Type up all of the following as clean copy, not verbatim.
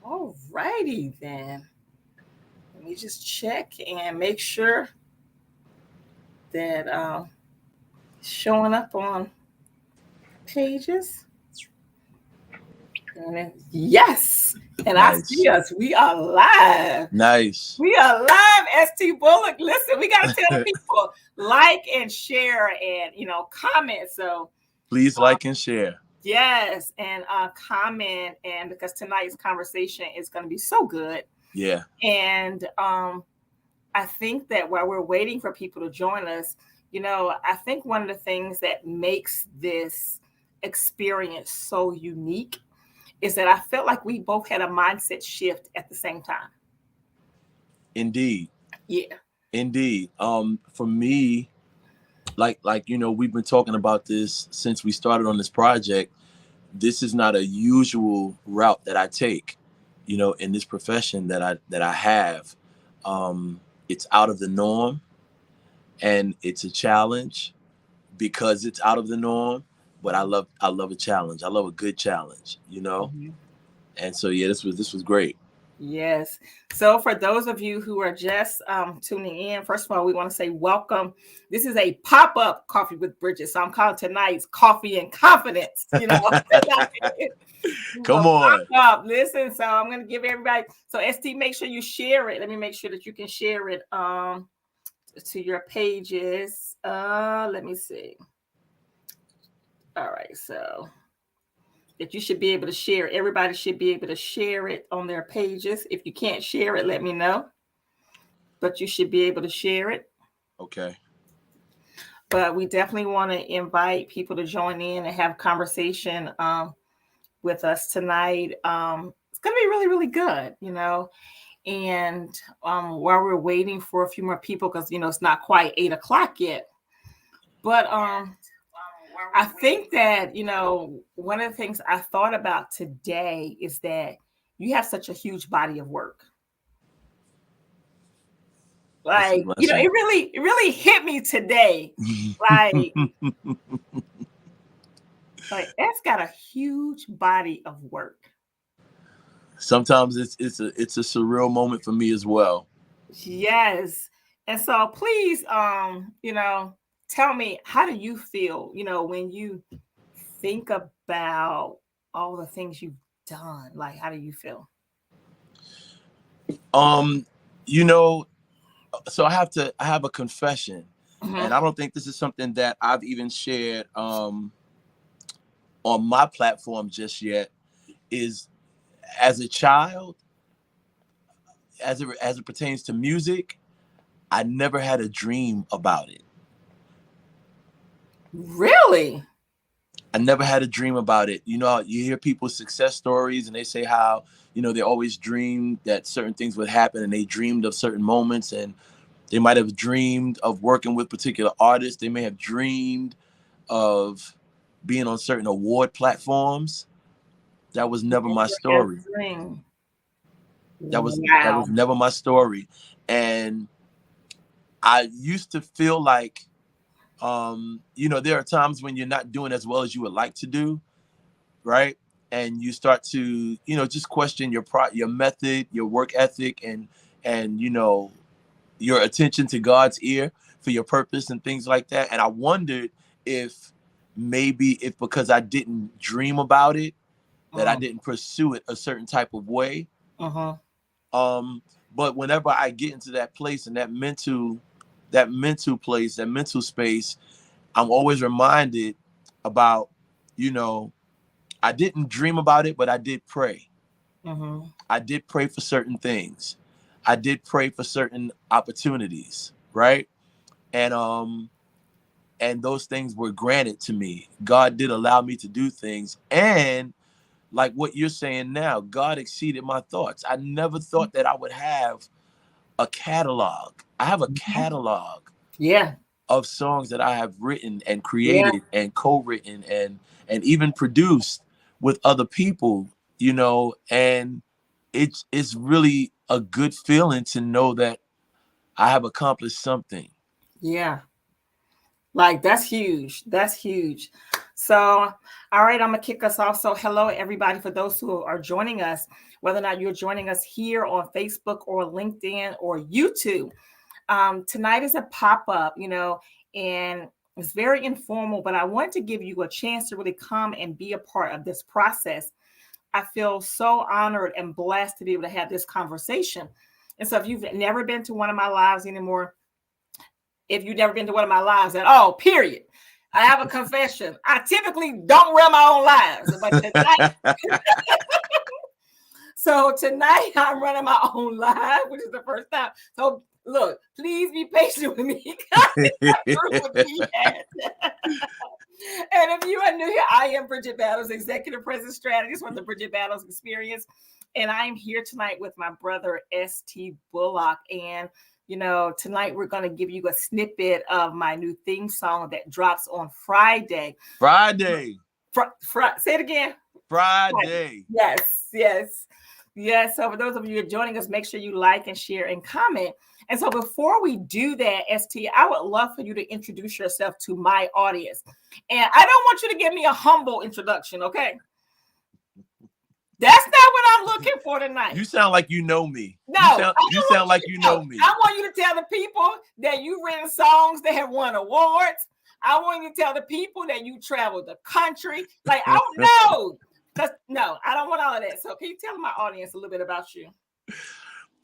All righty then. Let me just check and make sure that showing up on pages. And yes, and I Nice. see us. We are live. Nice. We are live, Estee Bullock. Listen, we gotta tell the people like and share and comment. So Please like and share. yes, and comment, and because tonight's conversation is going to be so good. Yeah. And I think that while we're waiting for people to join us, I think one of the things that makes this experience so unique is that I felt like we both had a mindset shift at the same time. Indeed. Yeah. Indeed. For me, like we've been talking about this since we started on this project. This is not a usual route that I take, in this profession that I have. It's out of the norm, and it's a challenge because it's out of the norm. But I love a challenge. I love a good challenge, Mm-hmm. And so yeah, this was great. Yes. So for those of you who are just tuning in, first of all, we want to say welcome. This is a pop-up coffee with Bridgett. So I'm calling tonight's Coffee and Confidence. Come on. Pop-up. Listen, so I'm going to give everybody. So ST, make sure you share it. Let me make sure that you can share it to your pages. Let me see. All right. So that you should be able to share. Everybody should be able to share it on their pages. If you can't share it, let me know. But you should be able to share it. Okay. But we definitely want to invite people to join in and have conversation with us tonight. It's going to be really, really good, And while we're waiting for a few more people, because, it's not quite 8:00 yet. But I think that, one of the things I thought about today is that you have such a huge body of work. Like, it really hit me today. Like that's got a huge body of work. Sometimes it's a surreal moment for me as well. Yes. And so please, tell me, how do you feel, when you think about all the things you've done? Like, how do you feel? So I have a confession, Mm-hmm. and I don't think this is something that I've even shared on my platform just yet. Is as a child, as it pertains to music, I never had a dream about it. Really? I never had a dream about it. You hear people's success stories and they say how, they always dreamed that certain things would happen, and they dreamed of certain moments, and they might have dreamed of working with particular artists. They may have dreamed of being on certain award platforms. That was never my story. That was never my story. And I used to feel like, there are times when you're not doing as well as you would like to do, right? And you start to, just question your method, your work ethic, and your attention to God's ear for your purpose and things like that. And I wondered if because I didn't dream about it, that I didn't pursue it a certain type of way. But whenever I get into that place and that mental place, that mental space, I'm always reminded about, I didn't dream about it, but I did pray. I did pray for certain things. I did pray for certain opportunities, right? And those things were granted to me. God did allow me to do things. And like what you're saying now, God exceeded my thoughts. I never thought that I would have a catalog. I have a catalog of songs that I have written and created and co-written and even produced with other people, and it's really a good feeling to know that I have accomplished something. Yeah. Like, that's huge. That's huge. So, all right, I'm going to kick us off. So, hello, everybody, for those who are joining us, whether or not you're joining us here on Facebook or LinkedIn or YouTube. Tonight is a pop-up, and it's very informal, but I want to give you a chance to really come and be a part of this process. I feel so honored and blessed to be able to have this conversation. And so if you've never been to one of my lives anymore, if you've never been to one of my lives at all, period, I have a confession. I typically don't run my own lives, but tonight, so tonight I'm running my own live, which is the first time. So look, please be patient with me. And if you are new here, I am Bridgett Battles, Executive President Strategist for the Bridgett Battles Experience. And I'm here tonight with my brother, Estee Bullock. And, tonight we're going to give you a snippet of my new theme song that drops on Friday. Friday. Say it again. Friday. Yes. So for those of you who are joining us, make sure you like and share and comment. And so before we do that, ST, I would love for you to introduce yourself to my audience. And I don't want you to give me a humble introduction, okay? That's not what I'm looking for tonight. You sound like you know me. No. You sound like you know me. I want you to tell the people that you've written songs that have won awards. I want you to tell the people that you traveled the country. Like, I don't know. No, I don't want all of that. So can you tell my audience a little bit about you?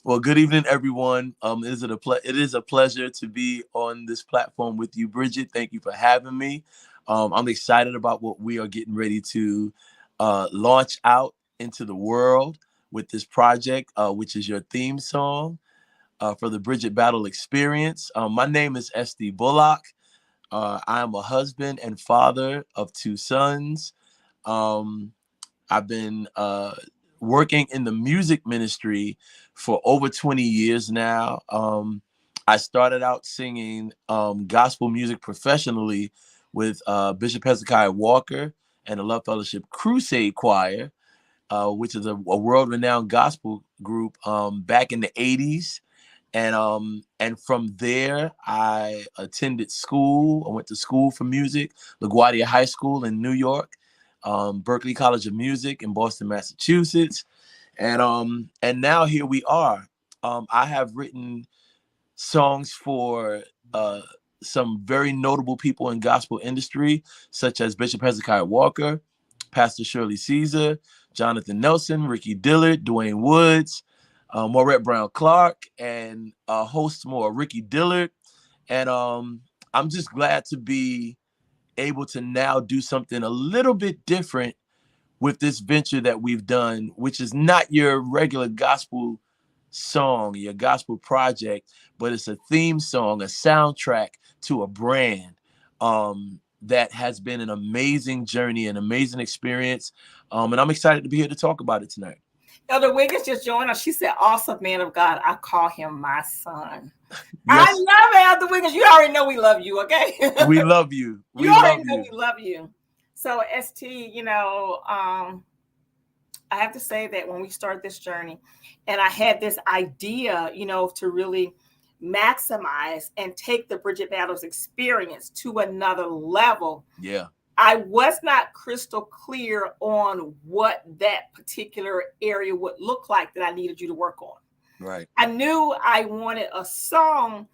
Well, good evening, everyone. It is a pleasure to be on this platform with you, Bridgett. Thank you for having me. I'm excited about what we are getting ready to launch out into the world with this project, which is your theme song for the Bridgett Battle Experience. My name is Estee Bullock. I am a husband and father of 2 sons. I've been working in the music ministry for over 20 years now. I started out singing gospel music professionally with Bishop Hezekiah Walker and the Love Fellowship Crusade Choir, which is a world-renowned gospel group back in the 80s. And from there, I attended school. I went to school for music, LaGuardia High School in New York, Berklee College of Music in Boston, Massachusetts. And now here we are. I have written songs for some very notable people in gospel industry, such as Bishop Hezekiah Walker, Pastor Shirley Caesar, Jonathan Nelson, Ricky Dillard, Dwayne Woods, Maurette Brown Clark, and a host more, Ricky Dillard. And I'm just glad to be able to now do something a little bit different with this venture that we've done, which is not your regular gospel song, your gospel project, but it's a theme song, a soundtrack to a brand that has been an amazing journey, an amazing experience. And I'm excited to be here to talk about it tonight. Elder Wiggins just joined us. She said, awesome man of God. I call him my son. Yes. I love it, Elder Wiggins. You already know we love you, okay? We love you. We love you. So, ST, I have to say that when we started this journey, and I had this idea, to really maximize and take the Bridgett Battles experience to another level. Yeah. I was not crystal clear on what that particular area would look like that I needed you to work on. Right. I knew I wanted a song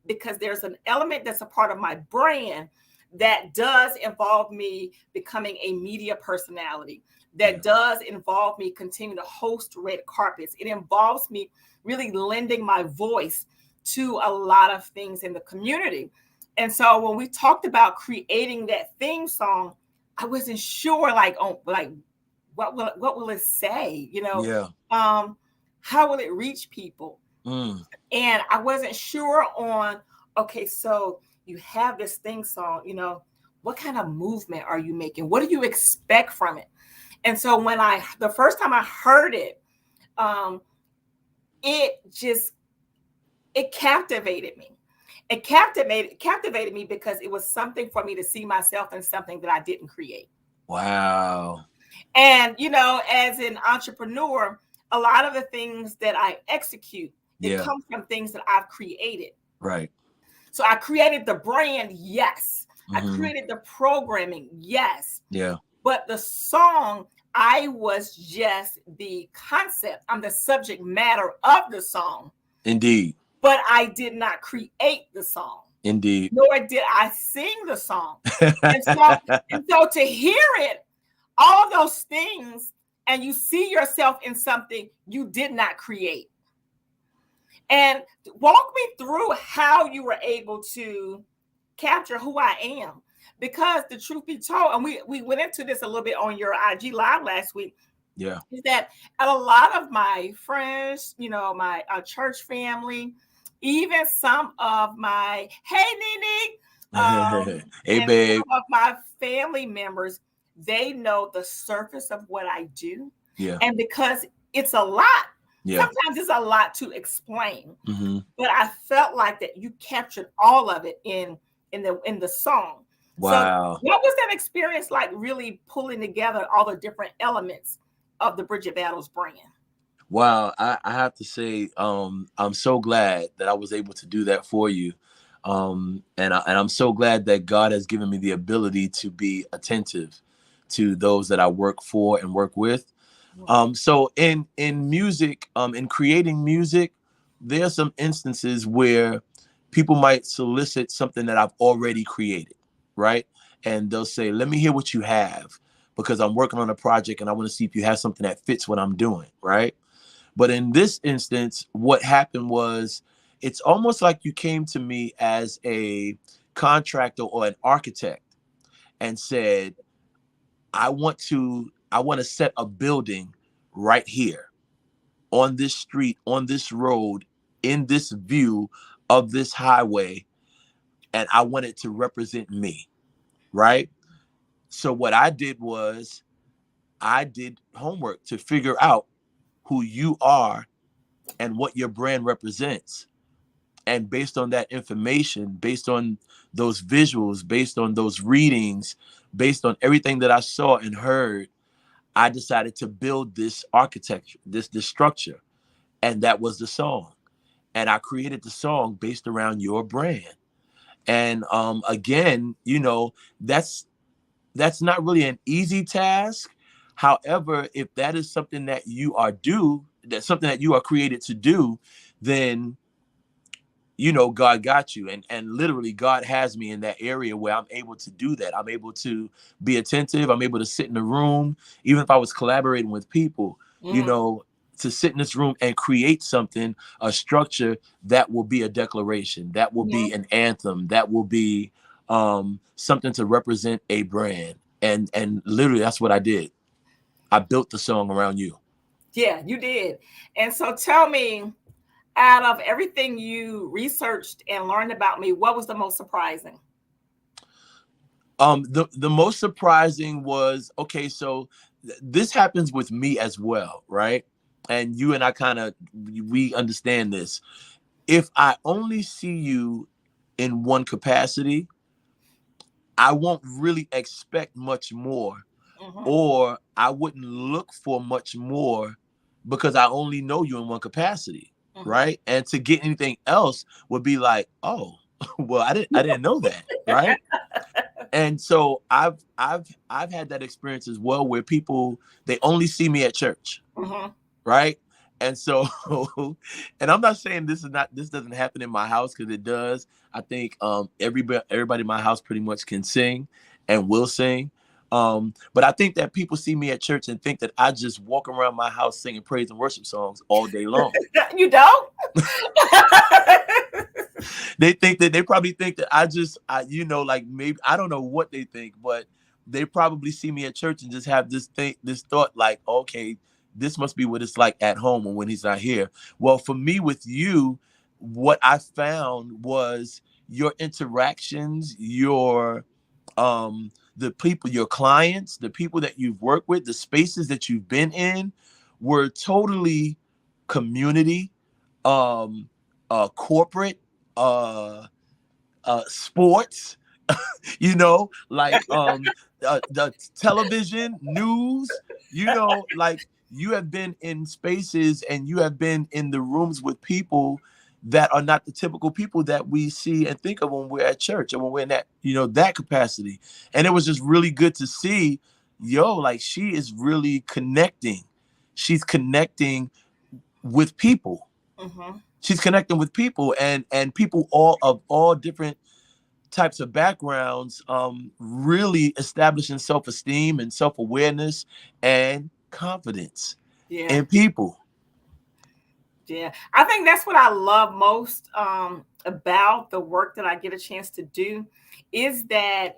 because there's an element that's a part of my brand that does involve me becoming a media personality, that does involve me continuing to host red carpets. It involves me really lending my voice to a lot of things in the community. And so when we talked about creating that theme song, I wasn't sure what will it say? How will it reach people? And I wasn't sure on, okay, so you have this theme song, what kind of movement are you making? What do you expect from it? And so when the first time I heard it, it captivated me. It captivated me because it was something for me to see myself in something that I didn't create. Wow. And, as an entrepreneur, a lot of the things that I execute, it comes from things that I've created. Right. So I created the brand, yes. I created the programming, yes. Yeah. But the song, I was just the concept. I'm the subject matter of the song. Indeed. But I did not create the song. Indeed. Nor did I sing the song. and so to hear it, all of those things, and you see yourself in something you did not create. And walk me through how you were able to capture who I am. Because the truth be told, and we went into this a little bit on your IG live last week. Yeah. Is that a lot of my friends, my church family, even some of my, hey, Nene, hey, and babe. some of my family members, they know the surface of what I do. Yeah. And because it's a lot, sometimes it's a lot to explain. But I felt like that you captured all of it in the song. Wow. So what was that experience like, really pulling together all the different elements of the Bridgett Battles brand? Wow. I have to say, I'm so glad that I was able to do that for you. And I'm so glad that God has given me the ability to be attentive to those that I work for and work with. So in music, in creating music, there are some instances where people might solicit something that I've already created, right? And they'll say, let me hear what you have, because I'm working on a project and I want to see if you have something that fits what I'm doing, right? But in this instance, what happened was, it's almost like you came to me as a contractor or an architect and said, I want to set a building right here on this street, on this road, in this view of this highway, and I want it to represent me, right? So what I did was, I did homework to figure out who you are and what your brand represents. And based on that information, based on those visuals, based on those readings, based on everything that I saw and heard, I decided to build this architecture, this structure. And that was the song. And I created the song based around your brand. And again, that's not really an easy task. However, if that is something that that's something that you are created to do, then God got you. And literally, God has me in that area where I'm able to do that. I'm able to be attentive. I'm able to sit in the room, even if I was collaborating with people, to sit in this room and create something, a structure that will be a declaration, that will be an anthem, that will be something to represent a brand. And literally, that's what I did. I built the song around you. Yeah, you did. And so tell me, out of everything you researched and learned about me, what was the most surprising? The most surprising was, okay, so this happens with me as well, right? And you and I we understand this. If I only see you in one capacity, I won't really expect much more, or I wouldn't look for much more, because I only know you in one capacity, right? And to get anything else would be like, oh, well, I didn't know that, right? And so I've had that experience as well, where people, they only see me at church, right? And so, and I'm not saying this doesn't happen in my house, because it does. I think everybody in my house pretty much can sing and will sing. But I think that people see me at church and think that I just walk around my house singing praise and worship songs all day long. You don't? They probably think that like, maybe, I don't know what they think, but they probably see me at church and just have this thought like, okay, this must be what it's like at home or when he's not here. Well, for me, with you, what I found was your interactions, the people, your clients, the people that you've worked with, the spaces that you've been in, were totally community, corporate, sports, like the television, news, like, you have been in spaces and you have been in the rooms with people that are not the typical people that we see and think of when we're at church and when we're in that, that capacity. And it was just really good to see, like she is really connecting. She's connecting with people. Mm-hmm. She's connecting with people and people all of all different types of backgrounds, really establishing self-esteem and self-awareness and confidence Yeah. in people. Yeah, I think that's what I love most about the work that I get a chance to do is that,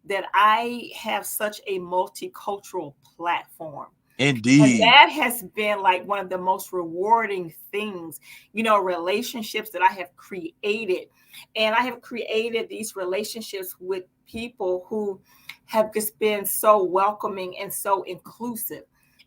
that I have such a multicultural platform. And Indeed. that has been like one of the most rewarding things, relationships that I have created. And I have created these relationships with people who have just been so welcoming and so inclusive.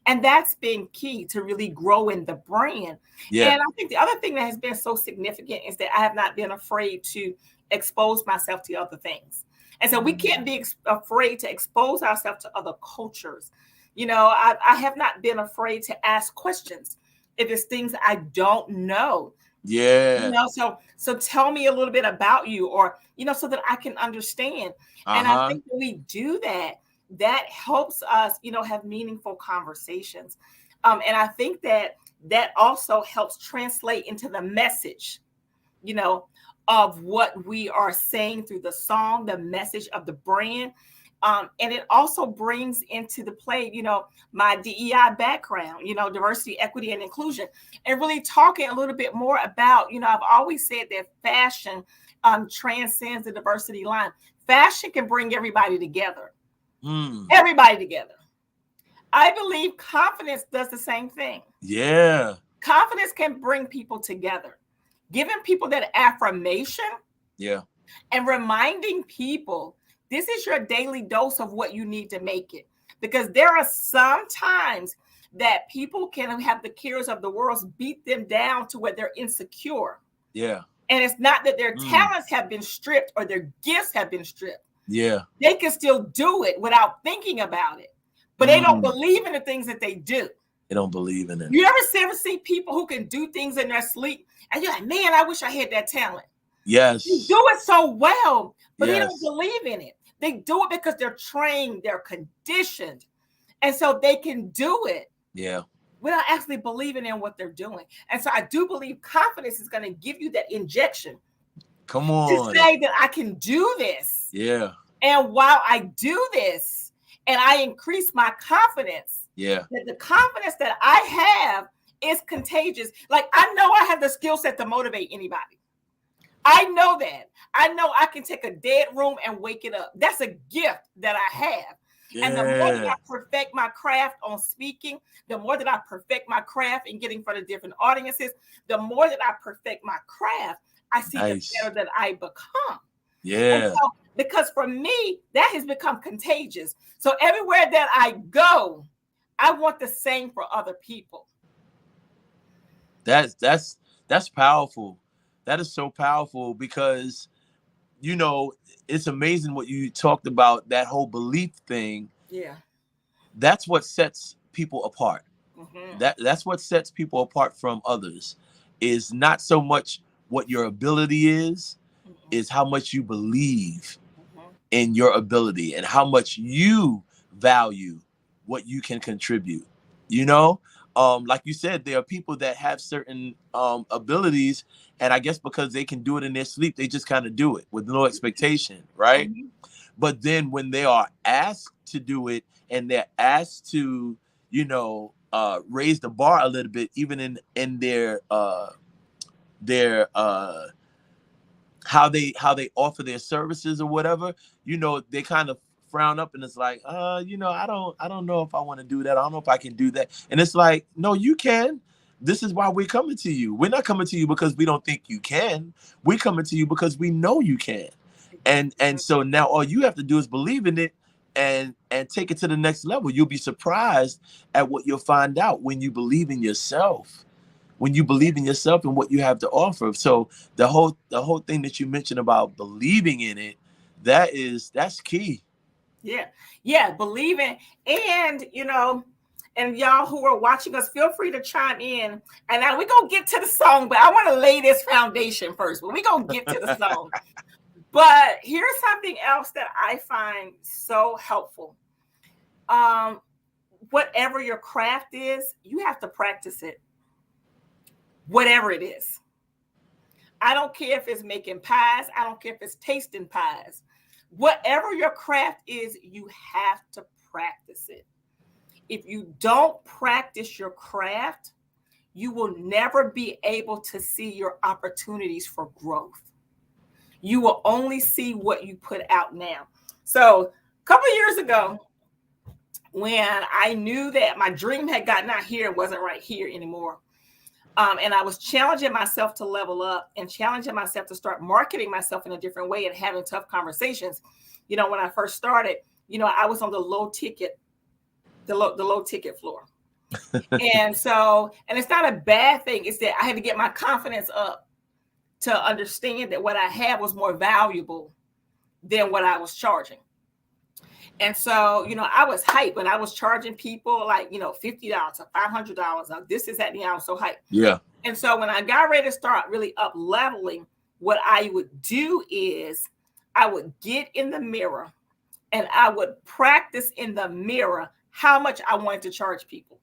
And that's been key to really growing the brand. Yeah. And I think the other thing that has been so significant is that I have not been afraid to expose myself to other things. And so we can't be afraid to expose ourselves to other cultures. I have not been afraid to ask questions if it's things I don't know. Yeah. So tell me a little bit about you, or so that I can understand. And I think when we do that, that helps us, have meaningful conversations. And I think that also helps translate into the message, of what we are saying through the song, the message of the brand. And it also brings into the play, my DEI background, diversity, equity, and inclusion, and really talking a little bit more about, I've always said that fashion transcends the diversity line. Fashion can bring everybody together. Everybody together. I believe confidence does the same thing. Yeah. Confidence can bring people together, giving people that affirmation. Yeah. And reminding people this is your daily dose of what you need to make it. Because there are some times that people can have the cares of the world beat them down to where they're insecure. Yeah. And it's not that their talents have been stripped or their gifts have been stripped. Yeah. They can still do it without thinking about it. But they don't believe in the things that they do. They don't believe in it. You ever see people who can do things in their sleep? And you're like, man, I wish I had that talent. Yes. You do it so well, but they don't believe in it. They do it because they're trained, they're conditioned. And so they can do it. Yeah. Without actually believing in what they're doing. And so I do believe confidence is going to give you that injection. Come on. To say that I can do this. Yeah. And while I do this and I increase my confidence, that the confidence that I have is contagious. Like I know I have the skill set to motivate anybody. I know that. I know I can take a dead room and wake it up. That's a gift that I have. Yeah. And the more that I perfect my craft on speaking, the more that I perfect my craft in getting in front of different audiences, the more that I perfect my craft, I see the better that I become. Yeah. So, because for me, that has become contagious. So everywhere that I go, I want the same for other people. That's powerful. That is so powerful because, it's amazing what you talked about, that whole belief thing. Yeah. That's what sets people apart. Mm-hmm. That's what sets people apart from others, is not so much what your ability is, is how much you believe in your ability and how much you value what you can contribute. Like you said, there are people that have certain abilities, and I guess because they can do it in their sleep, they just kind of do it with no expectation, right? Mm-hmm. But then when they are asked to do it and they're asked to, raise the bar a little bit, even in their how they offer their services or whatever, they kind of frown up and it's like, I don't know if I want to do that. I don't know if I can do that. And it's like, no, you can. This is why we're coming to you. We're not coming to you because we don't think you can. We're coming to you because we know you can. And so now all you have to do is believe in it and take it to the next level. You'll be surprised at what you'll find out when you believe in yourself. When you believe in yourself and what you have to offer. So the whole thing that you mentioned about believing in it, that's key. Yeah, believing. And, And y'all who are watching us, feel free to chime in. And now we're going to get to the song, but I want to lay this foundation first. But we're going to get to the song. But here's something else that I find so helpful. Whatever your craft is, you have to practice it. Whatever it is. I don't care if it's making pies. I don't care if it's tasting pies. Whatever your craft is, you have to practice it. If you don't practice your craft, you will never be able to see your opportunities for growth. You will only see what you put out now. So a couple of years ago, when I knew that my dream had gotten out here, it wasn't right here anymore. And I was challenging myself to level up and challenging myself to start marketing myself in a different way and having tough conversations. When I first started, I was on the low ticket floor. And it's not a bad thing. It's that I had to get my confidence up to understand that what I had was more valuable than what I was charging. And so, I was hyped when I was charging people like, $50 or $500. This is that, I was so hyped. Yeah. And so when I got ready to start really up leveling, what I would do is I would get in the mirror and I would practice in the mirror how much I wanted to charge people.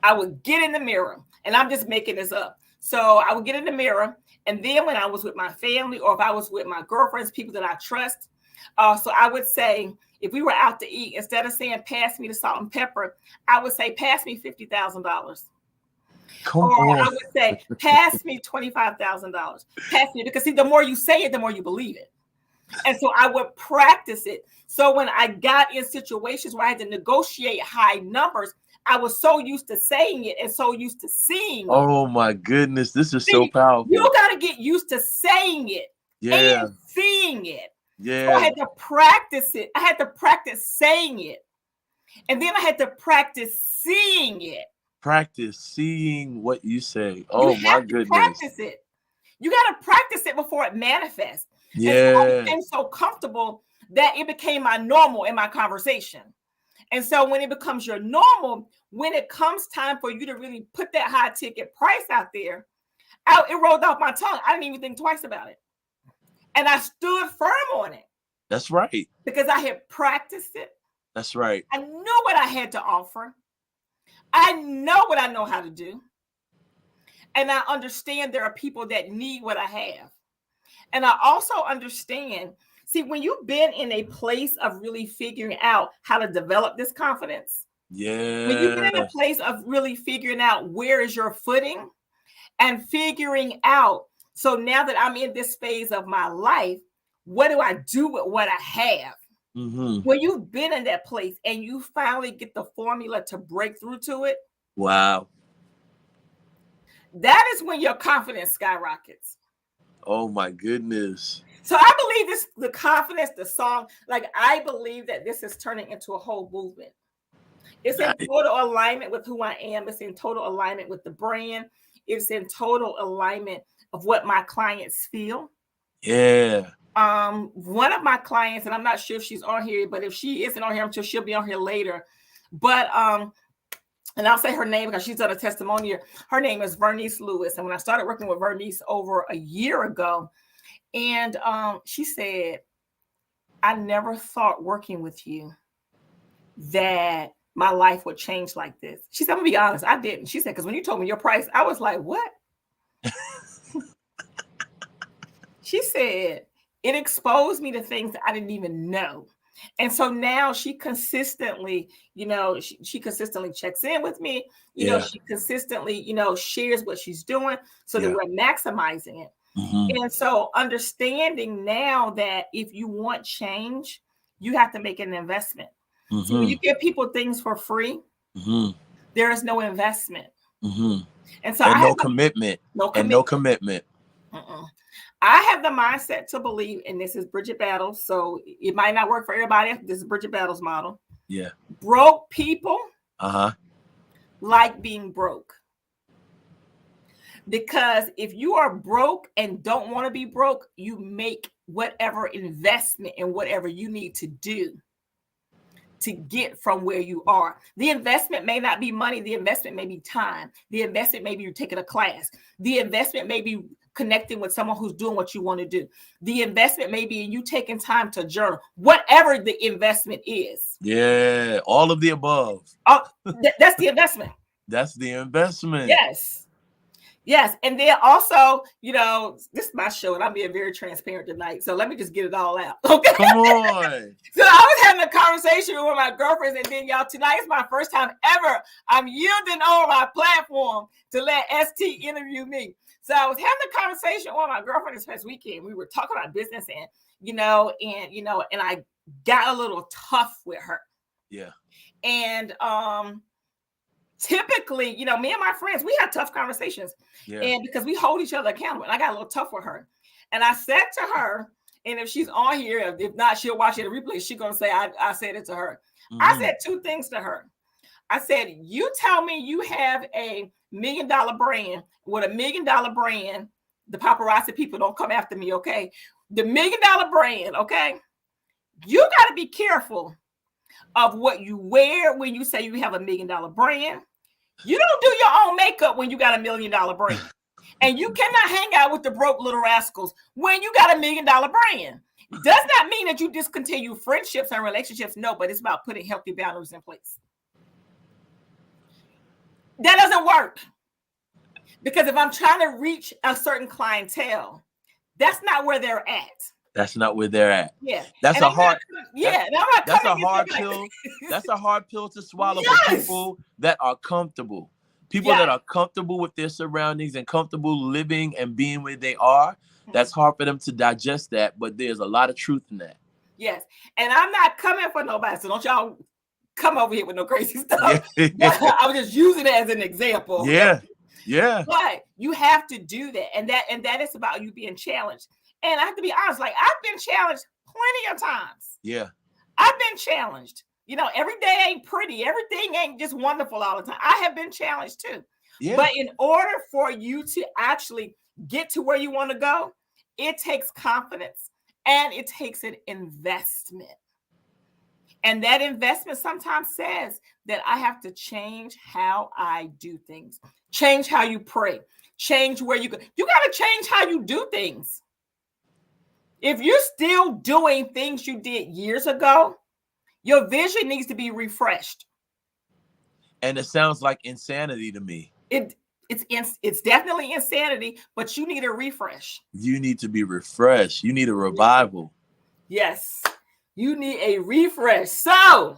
I would get in the mirror, and I'm just making this up. So I would get in the mirror, and then when I was with my family or if I was with my girlfriends, people that I trust, so I would say, if we were out to eat, instead of saying, pass me the salt and pepper, I would say, pass me $50,000. Or I would say, pass me $25,000. Pass me, because see, the more you say it, the more you believe it. And so I would practice it. So when I got in situations where I had to negotiate high numbers, I was so used to saying it and so used to seeing it. Oh my goodness, this is so powerful. You got to get used to saying it and seeing it. Yeah. So I had to practice it. I had to practice saying it. And then I had to practice seeing it. Practice seeing what you say. Oh my goodness. Practice it. You got to practice it before it manifests. Yeah. And so I became so comfortable that it became my normal in my conversation. And so when it becomes your normal, when it comes time for you to really put that high ticket price out there, it rolled off my tongue. I didn't even think twice about it. And I stood firm on it. That's right. Because I had practiced it. That's right. I knew what I had to offer. I know what I know how to do. And I understand there are people that need what I have. And I also understand, see, when you've been in a place of really figuring out how to develop this confidence, when you've been in a place of really figuring out where is your footing and figuring out, so now that I'm in this phase of my life, what do I do with what I have? Mm-hmm. When you've been in that place and you finally get the formula to break through to it. Wow. That is when your confidence skyrockets. Oh my goodness. So I believe the confidence, the song, I believe that this is turning into a whole movement. It's in total alignment with who I am. It's in total alignment with the brand. It's in total alignment of what my clients feel. Yeah. One of my clients, and I'm not sure if she's on here, but if she isn't on here, I'm sure she'll be on here later. But and I'll say her name because she's done a testimonial. Her name is Vernice Lewis. And when I started working with Vernice over a year ago, and she said, I never thought working with you that my life would change like this. She said, I'm gonna be honest, I didn't. She said, because when you told me your price, I was like, what? She said, it exposed me to things that I didn't even know. And so now she consistently, she consistently checks in with me. She consistently, shares what she's doing so that we're maximizing it. Mm-hmm. And so understanding now that if you want change, you have to make an investment. Mm-hmm. So when you give people things for free, mm-hmm. there is no investment. Mm-hmm. And so no commitment. No commitment. Uh-uh. I have the mindset to believe, and this is Bridgett Battles, so it might not work for everybody. This is Bridgett Battles model. Yeah. Broke people like being broke. Because if you are broke and don't want to be broke, you make whatever investment in whatever you need to do to get from where you are. The investment may not be money. The investment may be time. The investment may be you taking a class. The investment may be connecting with someone who's doing what you want to do. The investment may be you taking time to journal, whatever the investment is. Yeah, all of the above. That's the investment. That's the investment. Yes. Yes. And then also, this is my show and I'm being very transparent tonight. So let me just get it all out. Okay. Come on. So I was having a conversation with my girlfriends, and then y'all, tonight is my first time ever I'm yielding on my platform to let ST interview me. So I was having a conversation with my girlfriend this past weekend. We were talking about business and I got a little tough with her. Yeah. And typically, me and my friends, we had tough conversations. Yeah. And because we hold each other accountable, and I got a little tough with her. And I said to her, and if she's on here, if not, she'll watch it a replay. She's going to say, I said it to her. Mm-hmm. I said two things to her. I said, you tell me you have a $1 million brand. With a $1 million brand, the paparazzi people don't come after me, okay? The $1 million brand, okay? You got to be careful of what you wear when you say you have a $1 million brand. You don't do your own makeup when you got a $1 million brand. And you cannot hang out with the broke little rascals when you got a $1 million brand. Does not mean that you discontinue friendships and relationships. No, but it's about putting healthy boundaries in place. That doesn't work. Because if I'm trying to reach a certain clientele, that's not where they're at. That's not where they're at. Yeah. That's a hard pill. That's a hard pill to swallow for people that are comfortable. People that are comfortable with their surroundings and comfortable living and being where they are. That's hard for them to digest that, but there's a lot of truth in that. Yes. And I'm not coming for nobody, so don't y'all come over here with no crazy stuff. Yeah. I was just using it as an example. Yeah. Yeah. But you have to do that. And that is about you being challenged. And I have to be honest, like I've been challenged plenty of times. Yeah. I've been challenged. Every day ain't pretty. Everything ain't just wonderful all the time. I have been challenged too. Yeah. But in order for you to actually get to where you want to go, it takes confidence and it takes an investment. And that investment sometimes says that I have to change how I do things, change how you pray, change where you go. You got to change how you do things. If you're still doing things you did years ago, your vision needs to be refreshed. And it sounds like insanity to me. It's definitely insanity, but you need a refresh. You need to be refreshed. You need a revival. Yes. You need a refresh. So.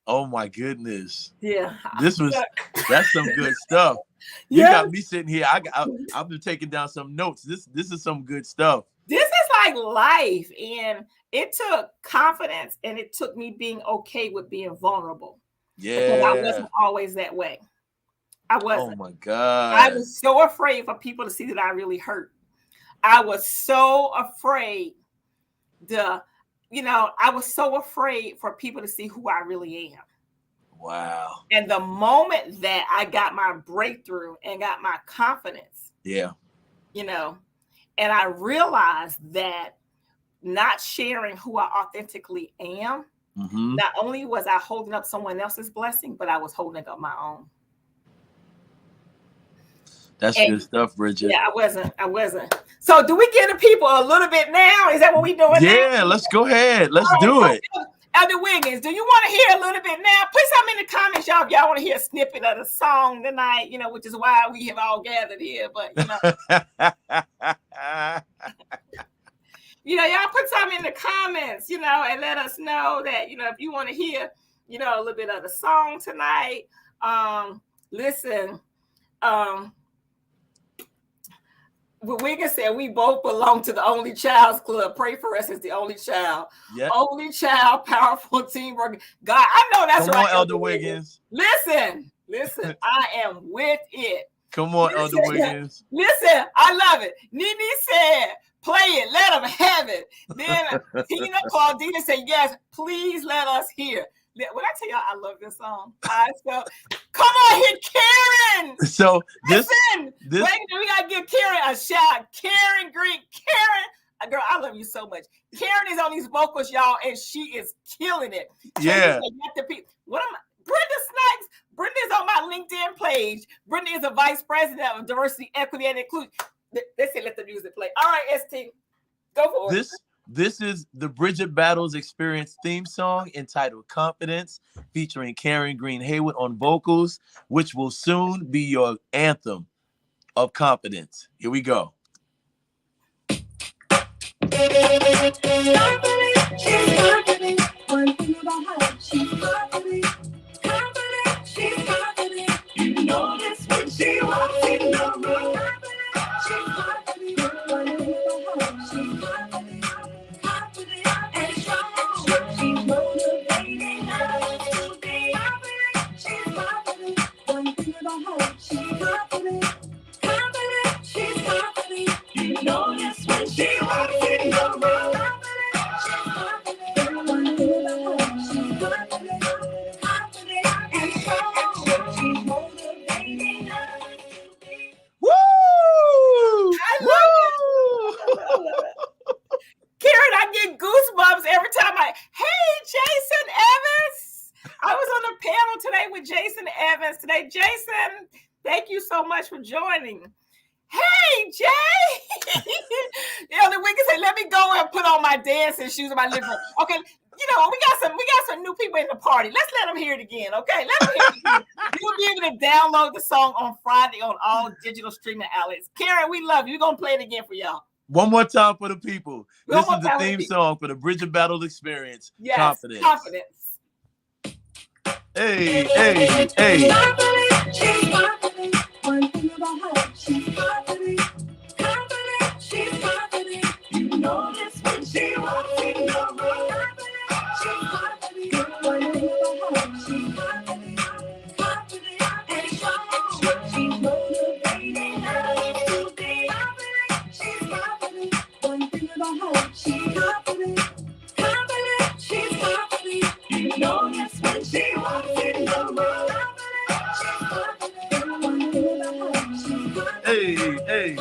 Oh my goodness. Yeah. That's some good stuff. You got me sitting here. I've been taking down some notes. This is some good stuff. This is like life. And it took confidence and it took me being okay with being vulnerable. Yeah. Because I wasn't always that way. I wasn't. Oh my God. I was so afraid for people to see that I really hurt. I was so afraid I was so afraid for people to see who I really am. Wow. And the moment that I got my breakthrough and got my confidence, and I realized that not sharing who I authentically am, not only was I holding up someone else's blessing, but I was holding up my own. That's good stuff, Bridgett. Yeah, I wasn't. So do we get the people a little bit now? Is that what we doing now? Yeah, let's go ahead. Let's do it. Elder Wiggins, do you want to hear a little bit now? Put something in the comments, y'all, if y'all want to hear a snippet of the song tonight, which is why we have all gathered here. But, y'all put something in the comments, and let us know that, if you want to hear, a little bit of the song tonight. Listen, Wiggins said we both belong to the Only Child's Club. Pray for us as the only child. Yep. Only child, powerful teamwork. God, I know that's right. Come on, Elder Wiggins. Listen, I am with it. Come on, Elder Wiggins. Listen, I love it. Nene said, play it, let them have it. Then Tina Claudina said, yes, please let us hear. When I tell y'all I love this song, come on here, Karen. So Listen, we gotta give Karen a shout. Karen Green, Karen, Girl, I love you so much. Karen is on these vocals, y'all, and she is killing it. Yeah. What am I? Brenda Snipes. Brenda is on my LinkedIn page. Brenda is a vice president of diversity, equity, and inclusion. Let's say let the music play. All right, ST, go for it. This is the Bridgett Battles Experience theme song entitled Confidence, featuring Karen Heyward on vocals, which will soon be your anthem of confidence. Here we go. You know this when she walks in the room. Today, Jason, thank you so much for joining. Hey, Jay. The week say, let me go and put on my dancing shoes in my living room. Okay, we got some new people in the party. Let's let them hear it again. Okay, let them hear it again. You'll be able to download the song on Friday on all digital streaming outlets. Karen, we love you. We're gonna play it again for y'all. One more time for the people. This is the theme song for the Bridgett Battle Experience. Yes, Confidence. Hey, hey, hey. She's confident. One thing about her, she's confident. Confident, she's confident. You know this when she walks in the room. She's confident. One thing about her, she's confident. Confident and strong. She's motivating us to be confident. She's confident. One thing about her, she's confident. Confident, she's confident. You know this when she walks in the room. Hey, hey.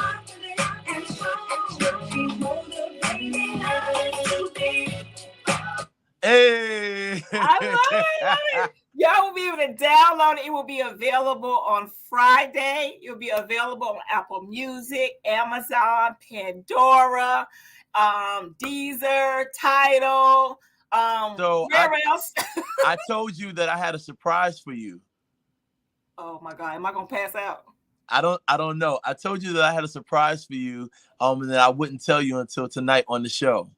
Hey. I love it. Y'all will be able to download it. It will be available on Friday. It will be available on Apple Music, Amazon, Pandora, Deezer, Tidal. Where else? I told you that I had a surprise for you. Oh my God. Am I gonna pass out? I don't know. I told you that I had a surprise for you, and that I wouldn't tell you until tonight on the show.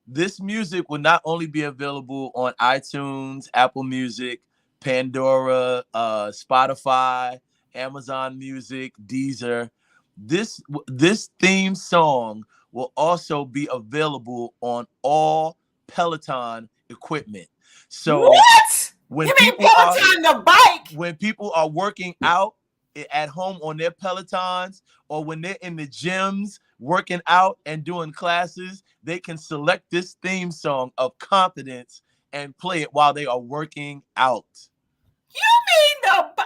This music will not only be available on iTunes, Apple Music, Pandora, Spotify, Amazon Music, Deezer. This theme song will also be available on all Peloton equipment. So what? When you mean Peloton the bike? When people are working out at home on their Pelotons, or when they're in the gyms working out and doing classes, they can select this theme song of Confidence and play it while they are working out. You mean the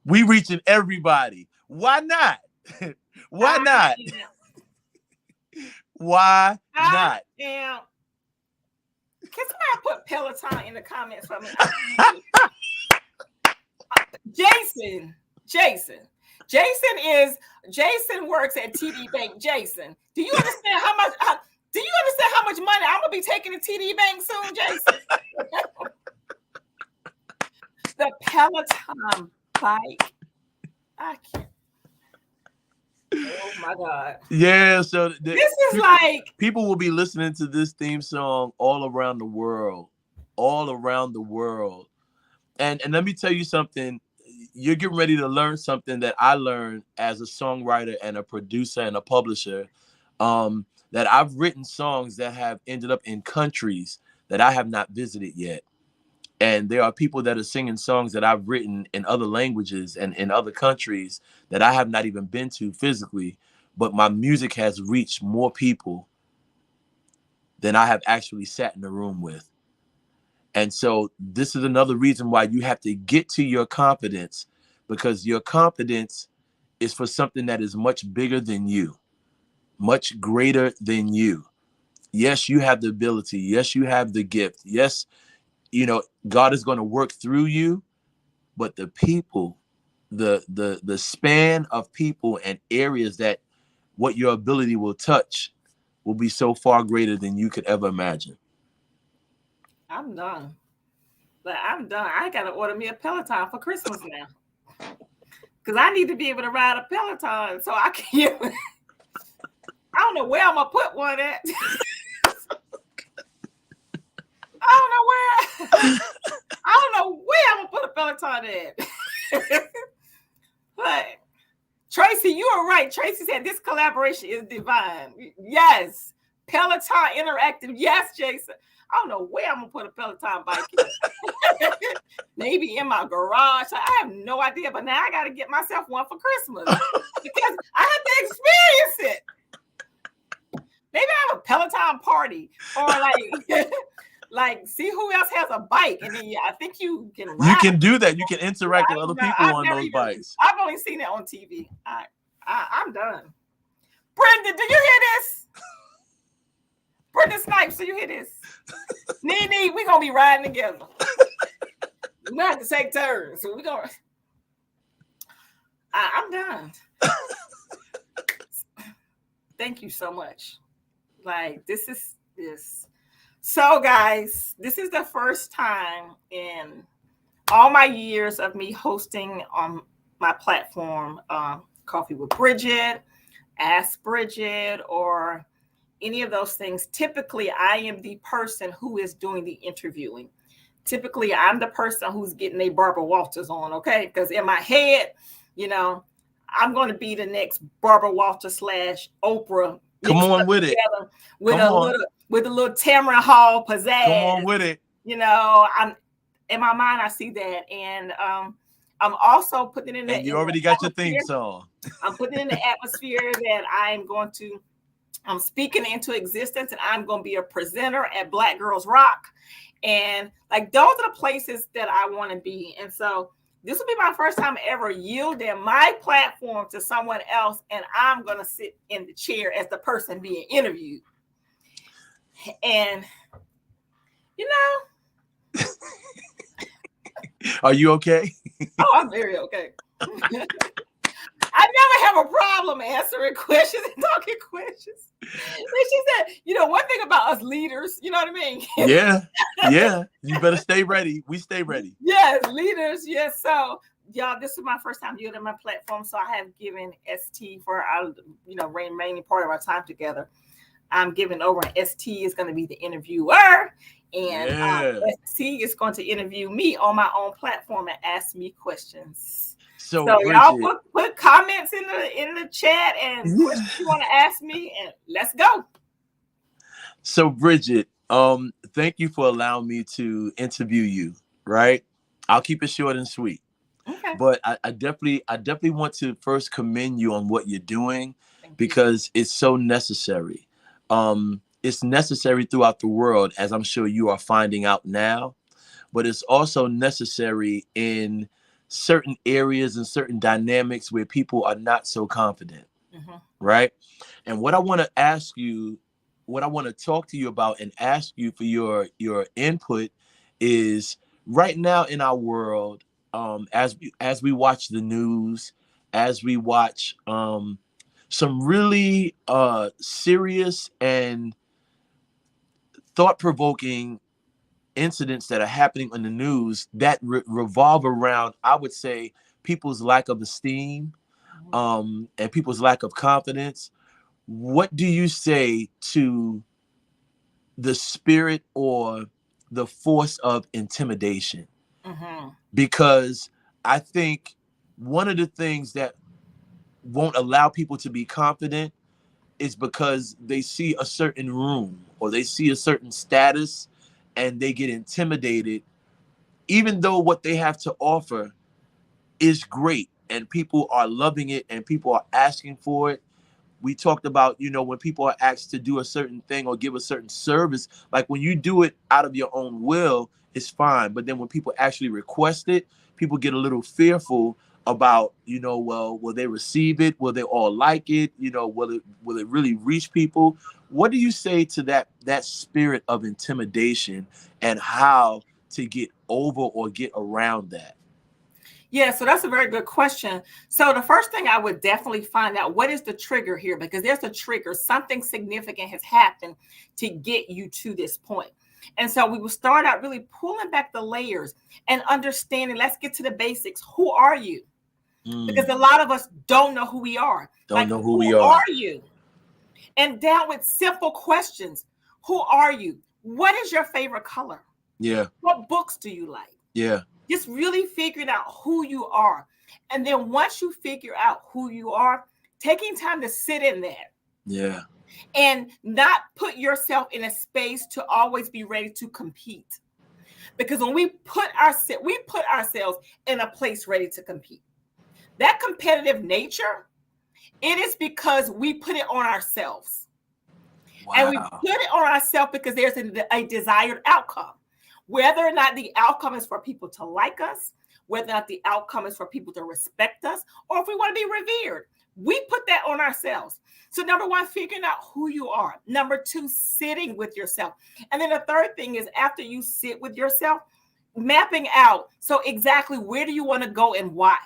We reaching everybody. Why not? Why not? Why not? Damn. Can somebody put Peloton in the comments for me? Jason works at TD Bank. Jason, do you understand how much money I'm gonna be taking to TD Bank soon, Jason? The Peloton bike. I can't. Oh my God. Yeah, so this is like people will be listening to this theme song all around the world. And let me tell you something. You're getting ready to learn something that I learned as a songwriter and a producer and a publisher, that I've written songs that have ended up in countries that I have not visited yet. And there are people that are singing songs that I've written in other languages and in other countries that I have not even been to physically, but my music has reached more people than I have actually sat in the room with. And so this is another reason why you have to get to your confidence, because your confidence is for something that is much bigger than you, much greater than you. Yes, you have the ability. Yes, you have the gift. Yes, God is going to work through you, but the people, the span of people and areas that what your ability will touch will be so far greater than you could ever imagine. I'm done. But I'm done. I gotta order me a Peloton for Christmas now. Because I need to be able to ride a Peloton so I can. I don't know where I'm gonna put one at. I don't know where I'm gonna put a Peloton at. But Tracy, you are right. Tracy said this collaboration is divine. Yes. Peloton Interactive. Yes, Jason. I don't know where I'm gonna put a Peloton bike in. Maybe in my garage. I have no idea, but now I gotta get myself one for Christmas because I have to experience it. Maybe I have a Peloton party or like see who else has a bike, and then I think you can ride. You can do that. You can interact with other people on those bikes. I've only seen it on TV. I'm done. Brenda, do you hear this? Brenda Snipes, do you hear this? Nene, we're gonna be riding together. We have to take turns. So we're gonna. I'm done. Thank you so much. Like this. So, guys, this is the first time in all my years of me hosting on my platform, Coffee with Bridgett, Ask Bridgett, or any of those things. Typically, I am the person who is doing the interviewing. Typically, I'm the person who's getting a Barbara Walters on, okay? Because in my head, I'm going to be the next Barbara Walters / Oprah. Come on with it. With a little Tamron Hall pizzazz. Come on with it. I'm in my mind, I see that. And I'm also putting it in and you already got your theme song. I'm putting in the atmosphere that I'm speaking into existence, and I'm going to be a presenter at Black Girls Rock. And like, those are the places that I want to be. And so this will be my first time ever yielding my platform to someone else. And I'm going to sit in the chair as the person being interviewed. And, Are you okay? Oh, I'm very okay. I never have a problem answering questions and talking questions. And she said, one thing about us leaders, you know what I mean? Yeah. You better stay ready. We stay ready. Yes, leaders. Yes. So, y'all, this is my first time using my platform. So I have given ST for our, remaining part of our time together. I'm giving over, and ST is going to be the interviewer, and ST is going to interview me on my own platform and ask me questions. So y'all put comments in the chat and what you want to ask me, and let's go. So Bridgett, thank you for allowing me to interview you. Right, I'll keep it short and sweet. Okay. But I definitely want to first commend you on what you're doing because it's so necessary. It's necessary throughout the world, as I'm sure you are finding out now, but it's also necessary in certain areas and certain dynamics where people are not so confident, right? And what I want to ask you, what I want to talk to you about and ask you for your input is right now in our world, as we watch the news, as we watch some really serious and thought-provoking incidents that are happening in the news that revolve around, I would say, people's lack of esteem and people's lack of confidence. What do you say to the spirit or the force of intimidation? Because I think one of the things that won't allow people to be confident is because they see a certain room or they see a certain status and they get intimidated, even though what they have to offer is great and people are loving it and people are asking for it. We talked about, when people are asked to do a certain thing or give a certain service, like when you do it out of your own will, it's fine. But then when people actually request it, people get a little fearful about, well, will they receive it? Will they all like it? Will it really reach people? What do you say to that spirit of intimidation and how to get over or get around that? Yeah, so that's a very good question. So the first thing I would definitely find out, what is the trigger here? Because there's a trigger. Something significant has happened to get you to this point. And so we will start out really pulling back the layers and understanding. Let's get to the basics. Who are you? Because a lot of us don't know who we are. Don't know who we Who are. are you? And down with simple questions. Who are you? What is your favorite color? Yeah. What books do you like? Yeah. Just really figuring out who you are. And then once you figure out who you are, taking time to sit in that. Yeah. And not put yourself in a space to always be ready to compete. Because when we put ourselves in a place ready to compete. That competitive nature, it is because we put it on ourselves. Wow. And we put it on ourselves because there's a desired outcome. Whether or not the outcome is for people to like us, whether or not the outcome is for people to respect us, or if we want to be revered, we put that on ourselves. So number one, figuring out who you are. Number two, sitting with yourself. And then the third thing is after you sit with yourself, mapping out. So exactly where do you want to go and why?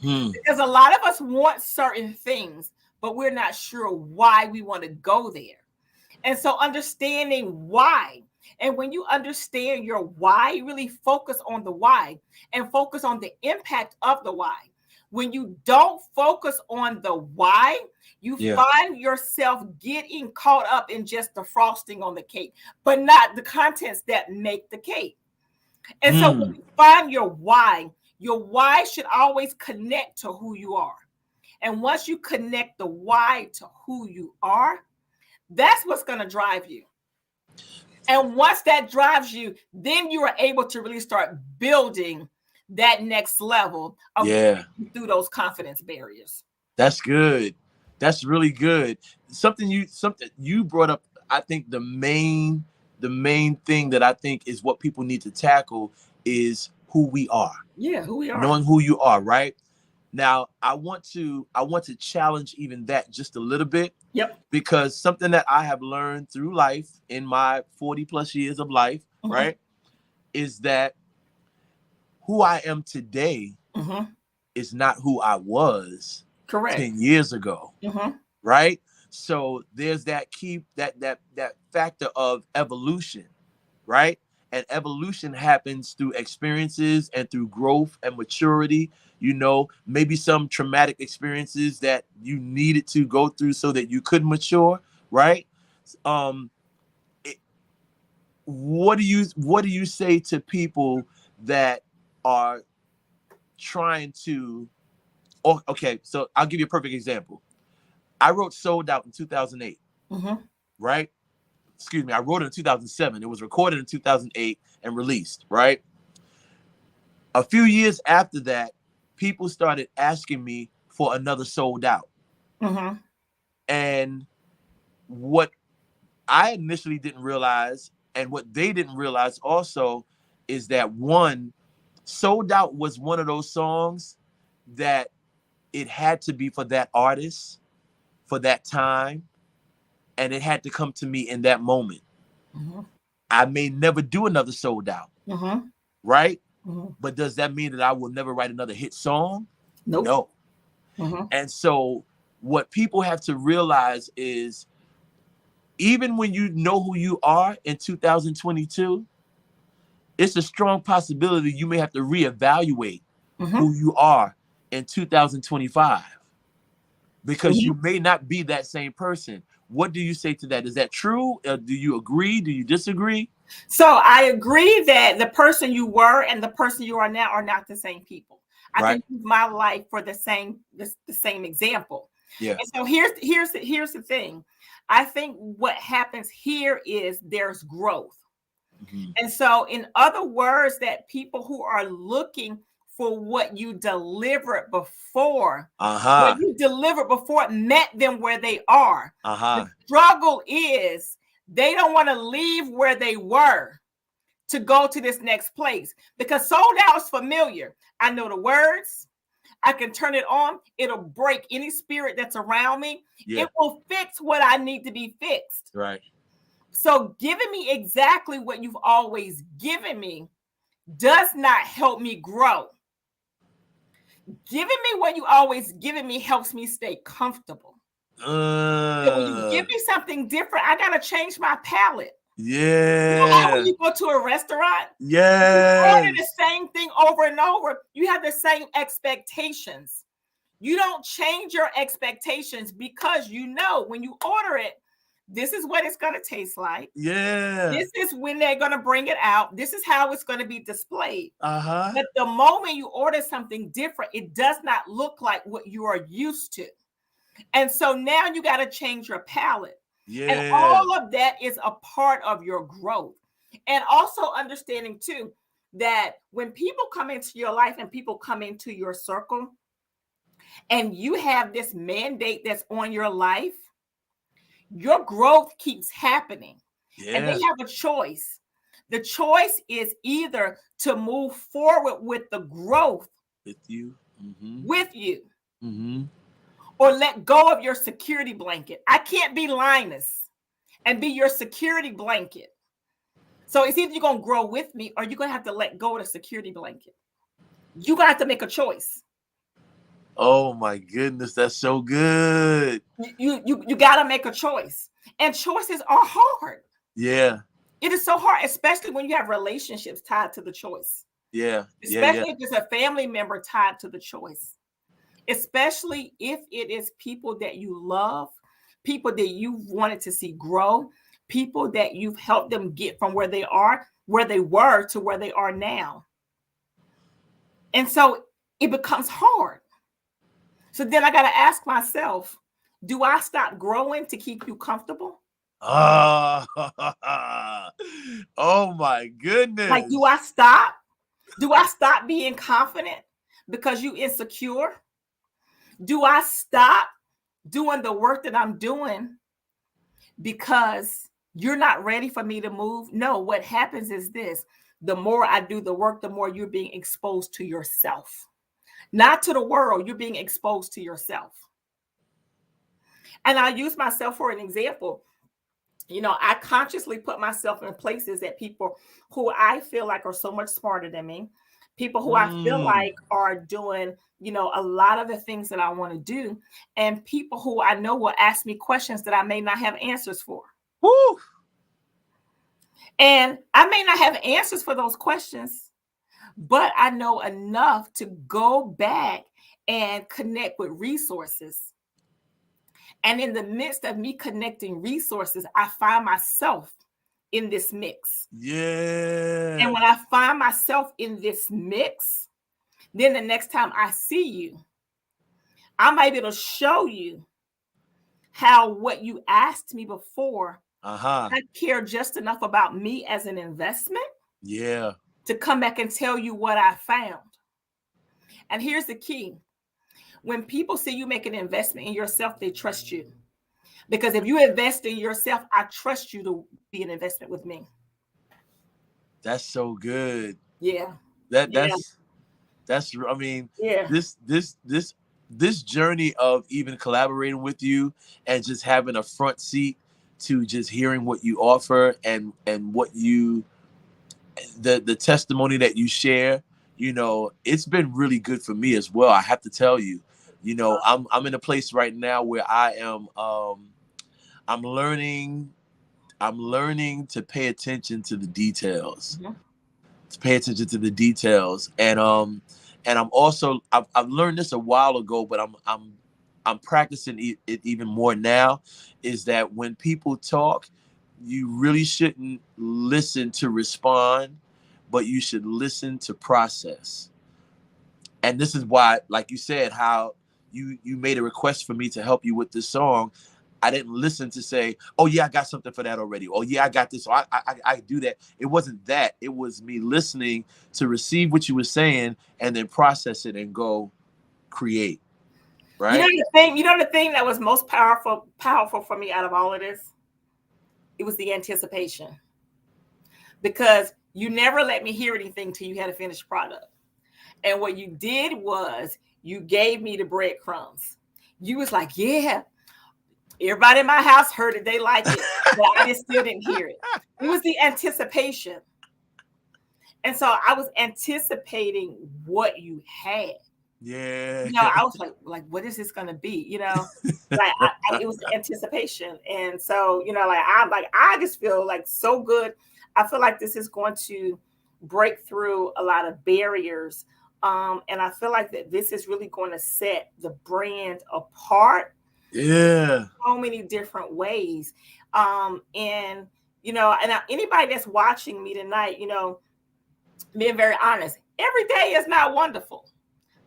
Because a lot of us want certain things, but we're not sure why we want to go there. And so understanding why. And when you understand your why, you really focus on the why and focus on the impact of the why. When you don't focus on the why, you find yourself getting caught up in just the frosting on the cake, but not the contents that make the cake. And so when you find your why should always connect to who you are. And once you connect the why to who you are, that's what's going to drive you. And once that drives you, then you are able to really start building that next level of through those confidence barriers. That's good. That's really good. Something you brought up, I think the main thing that I think is what people need to tackle is who we are. Yeah, who we are. Knowing who you are, right? Now, I want to challenge even that just a little bit. Yep. Because something that I have learned through life in my 40 plus years of life, right, is that who I am today is not who I was 10 years ago, right? So there's that that factor of evolution, right? And evolution happens through experiences and through growth and maturity. Maybe some traumatic experiences that you needed to go through so that you could mature, right? What do you say to people that are trying to? Oh, okay, so I'll give you a perfect example. I wrote "Sold Out" in 2008, right? Excuse me, I wrote it in 2007. It was recorded in 2008 and released, right? A few years after that, people started asking me for another "Sold Out." And what I initially didn't realize, and what they didn't realize also, is that one, "Sold Out" was one of those songs that it had to be for that artist, for that time, and it had to come to me in that moment. I may never do another "Sold Out," right? But does that mean that I will never write another hit song? Nope. No. And so what people have to realize is, even when you know who you are in 2022, it's a strong possibility you may have to reevaluate who you are in 2025, because you may not be that same person. What do you say to that? Is that true? Do you agree? Do you disagree? So I agree that the person you were and the person you are now are not the same people. I can use my life for the same example. Yeah. And so here's the thing. I think what happens here is there's growth. And so in other words, that people who are looking for what you delivered before, what you delivered before met them where they are. The struggle is they don't want to leave where they were to go to this next place, because "Sold Out" is familiar. I know the words. I can turn it on. It'll break any spirit that's around me. Yeah. It will fix what I need to be fixed. Right. So giving me exactly what you've always given me does not help me grow. Giving me what you always given me helps me stay comfortable. So when you give me something different, I gotta change my palate. You know how when Yeah. you go to a restaurant, you Yes. order the same thing over and over. You have the same expectations. You don't change your expectations because you know when you order it, this is what it's going to taste like. Yeah. This is when they're going to bring it out. This is how it's going to be displayed. Uh-huh. But the moment you order something different, it does not look like what you are used to. And so now you got to change your palate. Yeah. And all of that is a part of your growth. And also understanding too, that when people come into your life and people come into your circle, and you have this mandate that's on your life, your growth keeps happening. Yeah. And they have a choice. The choice is either to move forward with the growth with you, or let go of your security blanket. I can't be Linus and be your security blanket. So it's either you're going to grow with me or you're going to have to let go of the security blanket. You're going to have to make a choice. Oh my goodness, that's so good. You got to make a choice. And choices are hard. Yeah. It is so hard, especially when you have relationships tied to the choice. Yeah. Especially if it's a family member tied to the choice. Especially if it is people that you love, people that you've wanted to see grow, people that you've helped them get from where they were to where they are now. And so it becomes hard. So then I got to ask myself, do I stop growing to keep you comfortable? Oh my goodness. Like, do I stop? Do I stop being confident because you insecure? Do I stop doing the work that I'm doing because you're not ready for me to move? No, what happens is this. The more I do the work, the more you're being exposed to yourself. Not to the world, you're being exposed to yourself. And I use myself for an example. You know, I consciously put myself in places that people who I feel like are so much smarter than me, people who I feel like are doing, you know, a lot of the things that I want to do, and people who I know will ask me questions that I may not have answers for. Woo! And I may not have answers for those questions, but I know enough to go back and connect with resources. And in the midst of me connecting resources, I find myself in this mix. Yeah. And when I find myself in this mix, then the next time I see you, I might be able to show you how what you asked me before, I care just enough about me as an investment. Yeah. To come back and tell you what I found. And here's the key. When people see you make an investment in yourself, they trust you. Because if you invest in yourself, I trust you to be an investment with me. That's so good. Yeah. That's I mean, yeah. This journey of even collaborating with you and just having a front seat to just hearing what you offer and what you the testimony that you share, you know, it's been really good for me as well. I have to tell you, you know, I'm in a place right now where I am I'm learning to pay attention to the details. Mm-hmm. To pay attention to the details. And I'm also I've learned this a while ago, but I'm practicing it even more now, is that when people talk, you really shouldn't listen to respond, but you should listen to process. And this is why, like you said, how you made a request for me to help you with this song. I didn't listen to say, oh yeah, I got something for that already. Oh yeah, I got this. So I do that. It wasn't that. It was me listening to receive what you were saying and then process it and go create. Right? You know the thing that was most powerful for me out of all of this? It was the anticipation. Because you never let me hear anything till you had a finished product. And what you did was You gave me the breadcrumbs. You was like, yeah, everybody in my house heard it. They like it, but I just still didn't hear it. It was the anticipation. And so I was anticipating what you had. Yeah. I was like, what is this going to be? It was anticipation. And so, I just feel like so good. I feel like this is going to break through a lot of barriers. And I feel like that this is really going to set the brand apart. Yeah. So many different ways. And anybody that's watching me tonight, being very honest, every day is not wonderful.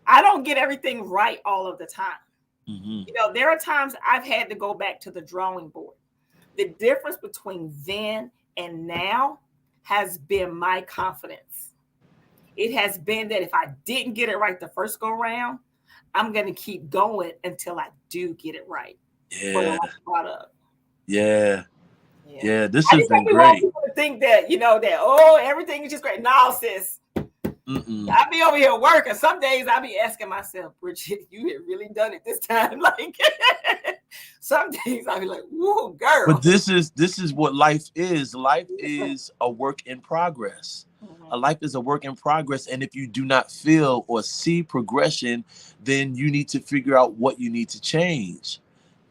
I don't get everything right all of the time. Mm-hmm. There are times I've had to go back to the drawing board. The difference between then and now has been my confidence. It has been that if I didn't get it right the first go round, I'm going to keep going until I do get it right. Yeah. Product. Yeah. Yeah. This has been great. People to think that, that, everything is just great. No, sis. Mm-mm. I be over here working. Some days I be asking myself, Bridgett, you have really done it this time. Like some days I be like, whoa, girl. But this is what life is. Life is a work in progress. A life is a work in progress. And if you do not feel or see progression, then you need to figure out what you need to change.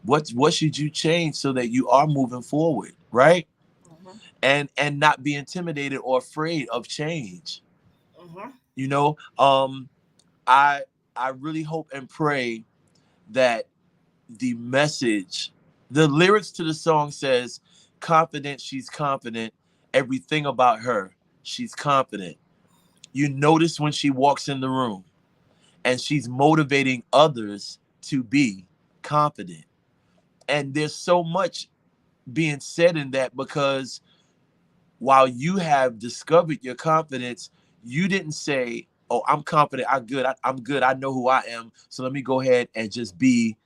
What should you change so that you are moving forward, right? And not be intimidated or afraid of change. I really hope and pray that the message, the lyrics to the song says, confident, she's confident, everything about her, she's confident. You notice when she walks in the room and she's motivating others to be confident. And there's so much being said in that, because while you have discovered your confidence, you didn't say, oh, I'm confident, I'm good, I know who I am, so let me go ahead and just be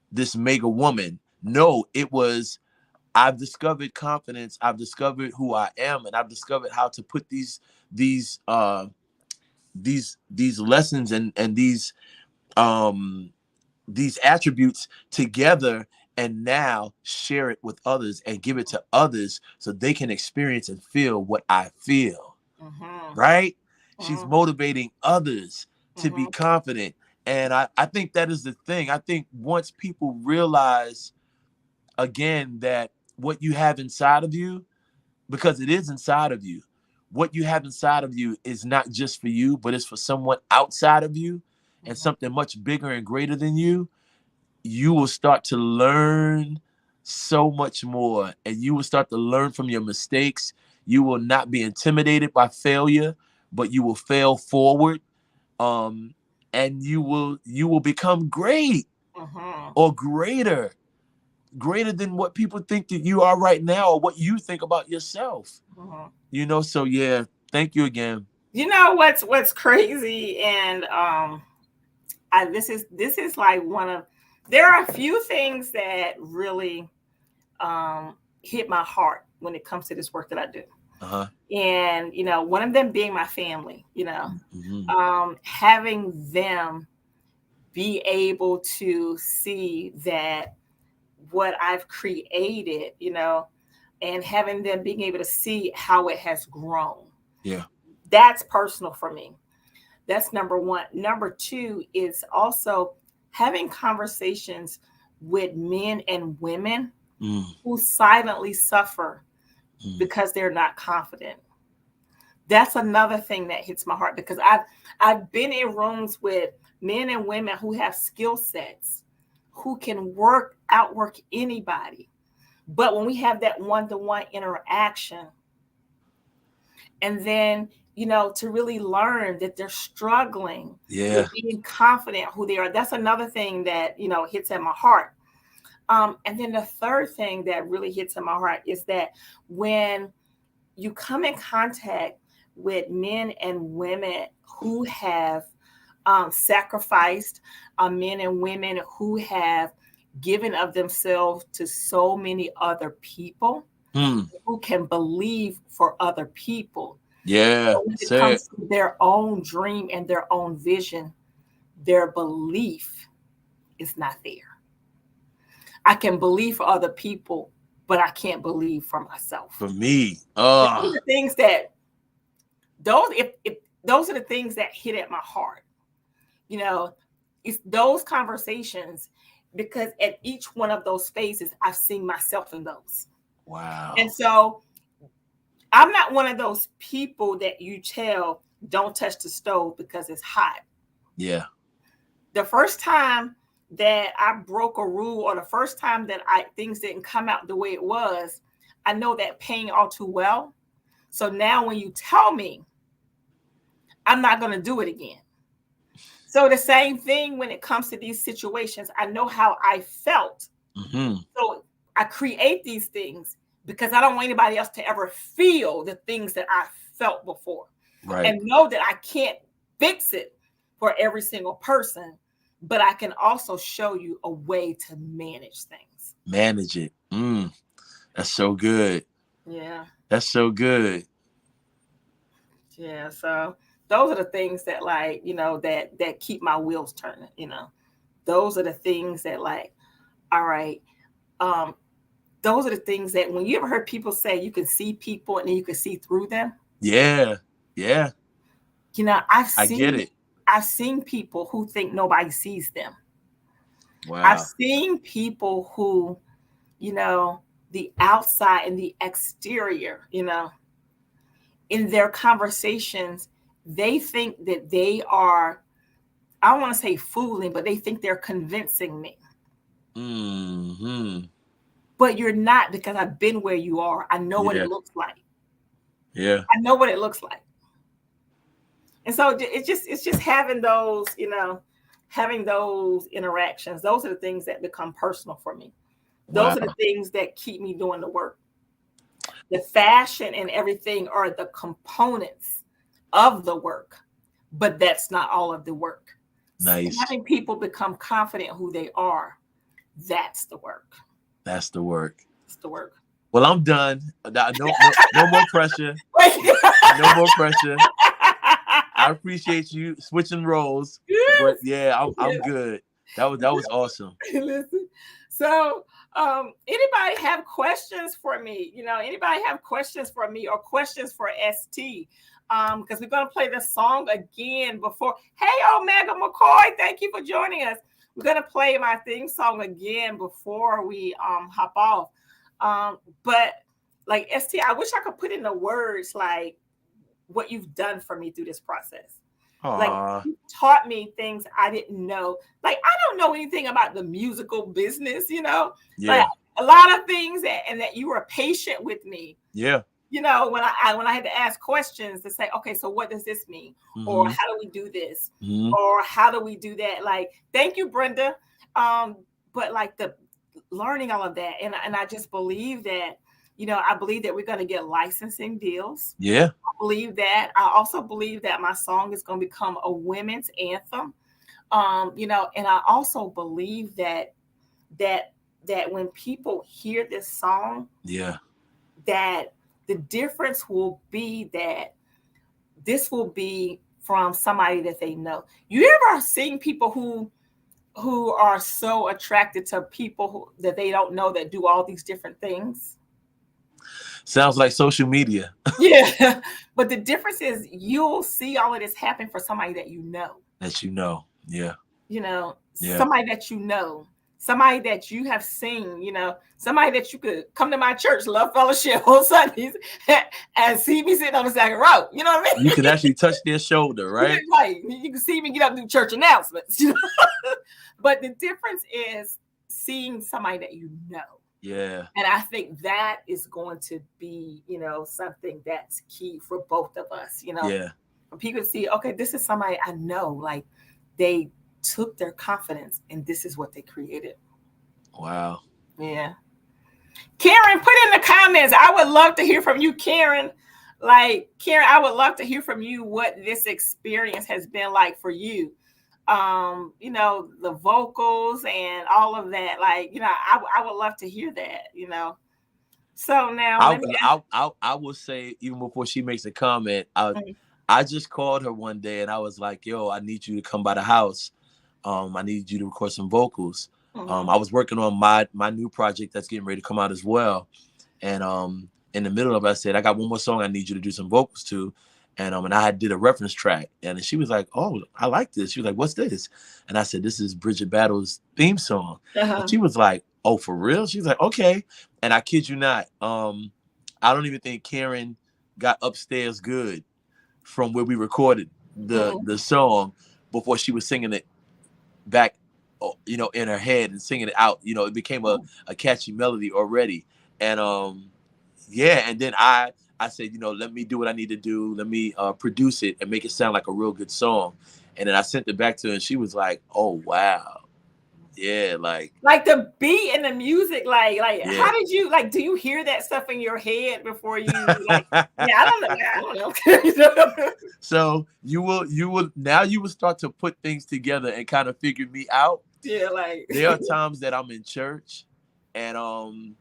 this mega woman. No, it was, I've discovered confidence, I've discovered who I am, and I've discovered how to put these lessons and these attributes together, and now share it with others and give it to others so they can experience and feel what I feel. Right? She's motivating others to be confident. And I think that is the thing. I think once people realize, again, that what you have inside of you, because it is inside of you, what you have inside of you is not just for you, but it's for someone outside of you and something much bigger and greater than you. You will start to learn so much more, and you will start to learn from your mistakes. You will not be intimidated by failure, but you will fail forward. And you will become great or greater than what people think that you are right now, or what you think about yourself. So yeah, thank you again. What's crazy, and this is like there are a few things that really hit my heart when it comes to this work that I do. And one of them being my family, having them be able to see that what I've created, and having them being able to see how it has grown. Yeah. That's personal for me. That's number one. Number two is also having conversations with men and women who silently suffer because they're not confident. That's another thing that hits my heart, because I've been in rooms with men and women who have skill sets, who can outwork anybody. But when we have that one-to-one interaction, and then to really learn that they're struggling with being confident who they are. That's another thing that, hits at my heart. And then the third thing that really hits at my heart is that when you come in contact with men and women who have sacrificed, men and women who have given of themselves to so many other people, who can believe for other people. Yeah. When it comes to their own dream and their own vision, their belief is not there. I can believe for other people, but I can't believe for myself. For me, Those are the things that those are the things that hit at my heart. You know, it's those conversations, because at each one of those phases, I've seen myself in those. wow. And so I'm not one of those people that you tell don't touch the stove because it's hot. Yeah. The first time that I broke a rule, or the first time that things didn't come out the way it was, I know that pain all too well. So now when you tell me, I'm not going to do it again. So the same thing when it comes to these situations, I know how I felt. Mm-hmm. So I create these things because I don't want anybody else to ever feel the things that I felt before. Right. And know that I can't fix it for every single person, but I can also show you a way to manage things. Manage it. That's so good. Yeah. That's so good. Yeah. So those are the things that, like, you know, that keep my wheels turning, you know. Those are the things that, like, all right. Those are the things that when you ever heard people say you can see people and then you can see through them. Yeah. Yeah. You know, I get it. I've seen people who think nobody sees them. Wow. I've seen people who, you know, the outside and the exterior, you know, in their conversations, they think that they are, I don't want to say fooling, but they think they're convincing me. Mm-hmm. But you're not, because I've been where you are. I know what Yeah. it looks like. Yeah. I know what it looks like. And so it's just having those, you know, having those interactions. Those are the things that become personal for me. Those Wow. are the things that keep me doing the work. The fashion and everything are the components of the work, but that's not all of the work. Nice. Having people become confident who they are, that's the work. That's the work. It's the work. Well, I'm done. No more pressure. No more pressure. I appreciate you switching roles, but yeah, I'm good. That was awesome. Listen, so anybody have questions for me? You know, anybody have questions for me or questions for ST? Because we're gonna play the song again before. Hey, Omega McCoy, thank you for joining us. We're gonna play my theme song again before we hop off. But like ST, I wish I could put in the words like what you've done for me through this process. Aww. Like, you taught me things I didn't know. Like, I don't know anything about the musical business, you know. Yeah. Like, a lot of things and that you were patient with me. Yeah. You know, when I had to ask questions to say, okay, so what does this mean? Mm-hmm. Or how do we do this? Mm-hmm. Or how do we do that? Like, thank you, Brenda. But like the learning all of that, and I just believe that, you know, I believe that we're going to get licensing deals. Yeah. I believe that. I also believe that my song is going to become a women's anthem. You know, and I also believe that when people hear this song, yeah, that the difference will be that this will be from somebody that they know. You ever seen people who are so attracted to people that they don't know that do all these different things? Sounds like social media. Yeah. But the difference is you'll see all of this happen for somebody that you know. That you know. Yeah. You know, yeah. Somebody that you know. Somebody that you have seen, you know, somebody that you could come to my church, Love Fellowship on Sundays, and see me sitting on the second row. You know what I mean? You can actually touch their shoulder, right? Right. You can see me get up and do church announcements. You know? But the difference is seeing somebody that you know. Yeah. And I think that is going to be, you know, something that's key for both of us, you know. Yeah. When people see, okay, this is somebody I know, like they took their confidence and this is what they created. Wow. Yeah. Karen, put in the comments. I would love to hear from you, Karen. Like, Karen, I would love to hear from you what this experience has been like for you. You know, the vocals and all of that. Like, you know, I would love to hear that, you know. So now I will say, even before she makes a comment, I just called her one day and I was like, yo, I need you to come by the house. I need you to record some vocals. Mhm. I was working on my new project that's getting ready to come out as well. And in the middle of it, I said, I got one more song I need you to do some vocals to. And I did a reference track. And she was like, oh, I like this. She was like, what's this? And I said, this is Bridgett Battle's theme song. And she was like, oh, for real? She's like, okay. And I kid you not, I don't even think Karen got upstairs good from where we recorded the song before she was singing it back, you know, in her head and singing it out. You know, it became a catchy melody already. And yeah, and then I said, you know, let me do what I need to do. Let me produce it and make it sound like a real good song. And then I sent it back to her and she was like, oh, wow. Yeah, like the beat and the music, like yeah. How did you, like, do you hear that stuff in your head before you like, yeah, I don't know. So you will start to put things together and kind of figure me out. Yeah, like there are times that I'm in church and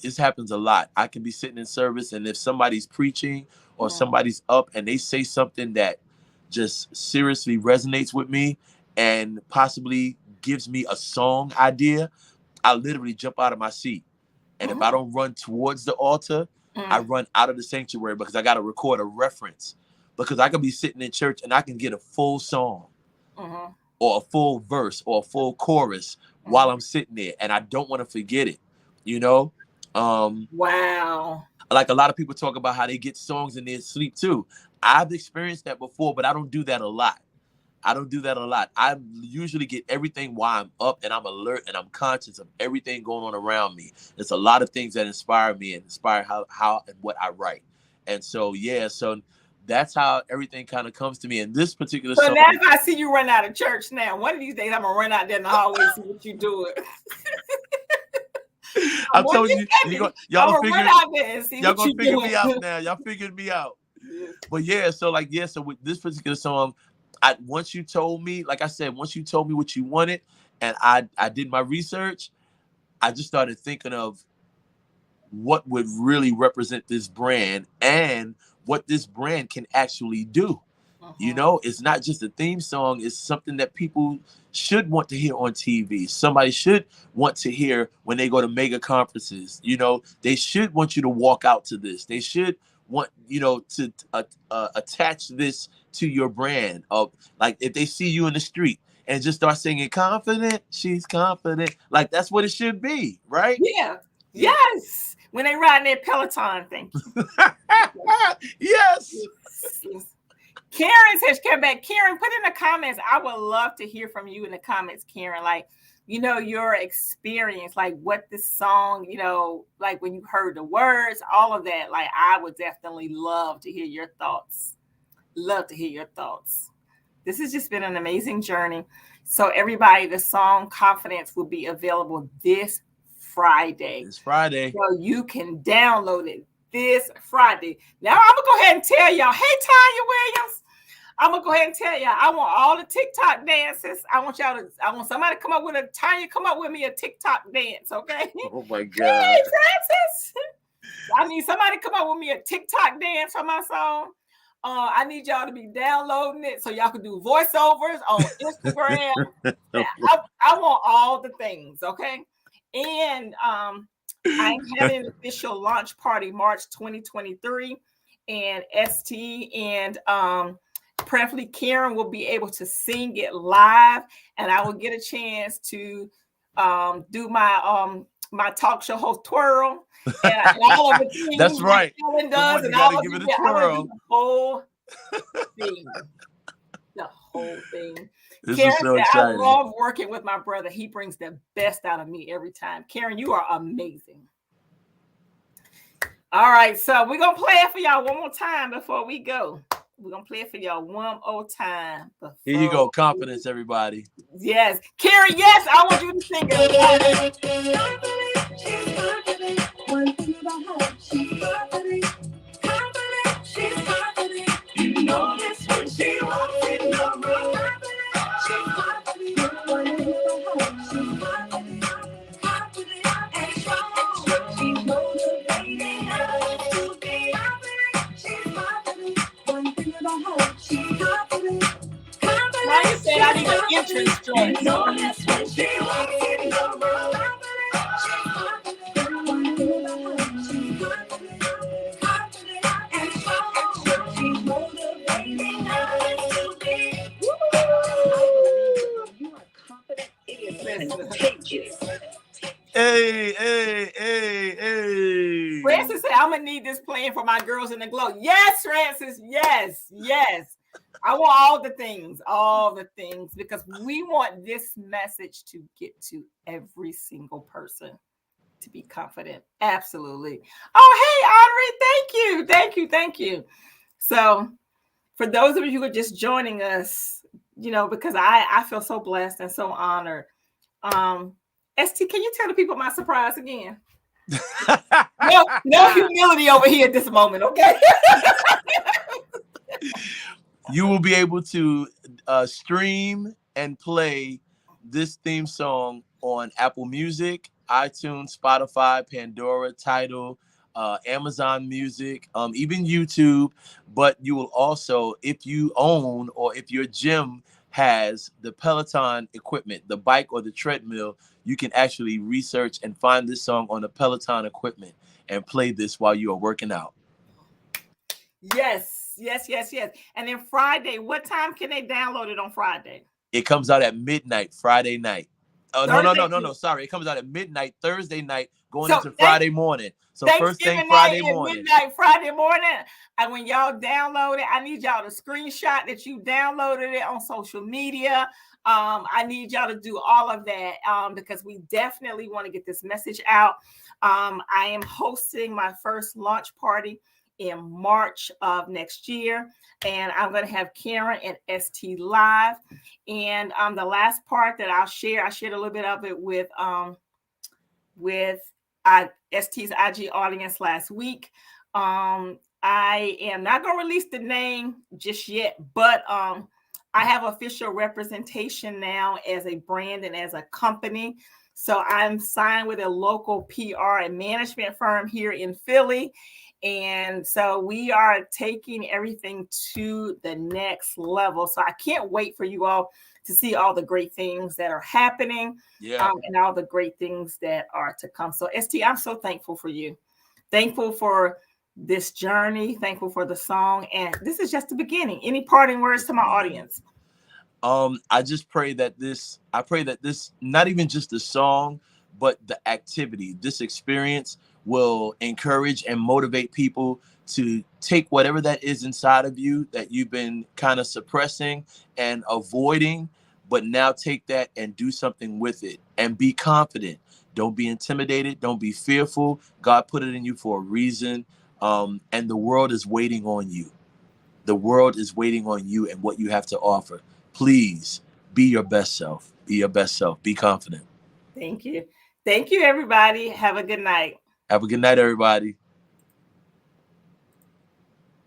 this happens a lot. I can be sitting in service and if somebody's preaching or somebody's up and they say something that just seriously resonates with me and possibly gives me a song idea, I literally jump out of my seat. And if I don't run towards the altar, I run out of the sanctuary because I got to record a reference. Because I can be sitting in church and I can get a full song or a full verse or a full chorus while I'm sitting there. And I don't want to forget it, you know? Wow. Like a lot of people talk about how they get songs in their sleep too. I've experienced that before, but I don't do that a lot. I usually get everything while I'm up and I'm alert and I'm conscious of everything going on around me. There's a lot of things that inspire me and inspire how and what I write. And so, yeah, so that's how everything kind of comes to me. And this particular song. Now if I see you run out of church now, one of these days I'm going to run out there in the hallway and see what you doing. I'm telling you, y'all gonna figure me out now. Y'all figured me out. But yeah, so with this particular song, once you told me, like I said, once you told me what you wanted, and I did my research, I just started thinking of what would really represent this brand and what this brand can actually do. You know, it's not just a theme song. It's something that people should want to hear on TV. Somebody should want to hear when they go to mega conferences. You know, they should want you to walk out to this. They should want, you know, to attach this to your brand. Of like if they see you in the street and just start singing confident, she's confident. Like that's what it should be, right? Yeah. Yes. When they ride in their Peloton, thank you. Yes. Karen says, come back. Karen, put in the comments. I would love to hear from you in the comments, Karen. Like, you know, your experience, like what this song, you know, like when you heard the words, all of that. Like, I would definitely love to hear your thoughts. Love to hear your thoughts. This has just been an amazing journey. So everybody, the song Confidence will be available this Friday. This Friday. So you can download it this Friday. Now I'm gonna go ahead and tell y'all, hey Tanya Williams, I'm gonna go ahead and tell y'all, I want all the TikTok dances. I want somebody to come up with me a TikTok dance, okay? Oh my God. Hey, Francis. I need somebody to come up with me a TikTok dance for my song. I need y'all to be downloading it so y'all can do voiceovers on Instagram. I want all the things, okay? And I'm having an official launch party March 2023, and Estee and preferably Karen will be able to sing it live, and I will get a chance to do my my talk show host twirl and all of the things. That's right. Ellen does, and I will give it a twirl. The whole thing. The whole thing. This Karen is so said, exciting. I love working with my brother. He brings the best out of me every time. Karen, you are amazing. All right, so we're going to play it for y'all one more time before we go. We're going to play it for y'all one more time. Here you go. Confidence, everybody. Yes. Karen, yes, I want you to sing it. One thing about her, she's confident. Confident, she's confident. You know this when she walks in the room. She's confident. One thing about her, she's confident. Confident and strong. She's motivating us to be confident. She's confident. One thing about her, she's confident. Now you said I need to entrance dress. You notice when she walks in the room. One thing about her, she's confident and strong. She's motivating others to be. I believe that when you are confident, it is contagious. Hey. Francis said, I'm gonna need this playing for my girls in the glow. Yes, Francis. Yes. I want all the things, because we want this message to get to every single person to be confident. Absolutely. Oh, hey, Audrey, thank you. So for those of you who are just joining us, because I feel so blessed and so honored. ST, can you tell the people my surprise again? No humility over here at this moment, okay? You will be able to stream and play this theme song on Apple Music, iTunes, Spotify, Pandora, Tidal, Amazon Music, even YouTube. But you will also, if you own or if your gym has the Peloton equipment, the bike or the treadmill, you can actually research and find this song on the Peloton equipment and play this while you are working out. Yes. And then Friday, what time can they download it on Friday? It comes out at midnight Friday night. Oh, no. Sorry. It comes out at midnight Thursday night going into Friday morning. So first thing Friday morning. Midnight Friday morning. And when y'all download it, I need y'all to screenshot that you downloaded it on social media. I need y'all to do all of that because we definitely want to get this message out. I am hosting my first launch party in March of next year, and I'm going to have Karen and ST live. And the last part that I shared a little bit of it with ST's IG audience last week. I am not going to release the name just yet, but I have official representation now as a brand and as a company. So I'm signed with a local PR and management firm here in Philly. And so we are taking everything to the next level. So I can't wait for you all to see all the great things that are happening and all the great things that are to come. So ST, I'm so thankful for you. Thankful for this journey. Thankful for the song. And this is just the beginning. Any parting words to my audience? I just pray that this, not even just the song, but the activity, this experience will encourage and motivate people to take whatever that is inside of you that you've been kind of suppressing and avoiding, but now take that and do something with it and be confident. Don't be intimidated. Don't be fearful. God put it in you for a reason. And the world is waiting on you. The world is waiting on you and what you have to offer. Please be your best self. Be your best self. Be confident. Thank you. Thank you, everybody. Have a good night. Have a good night, everybody.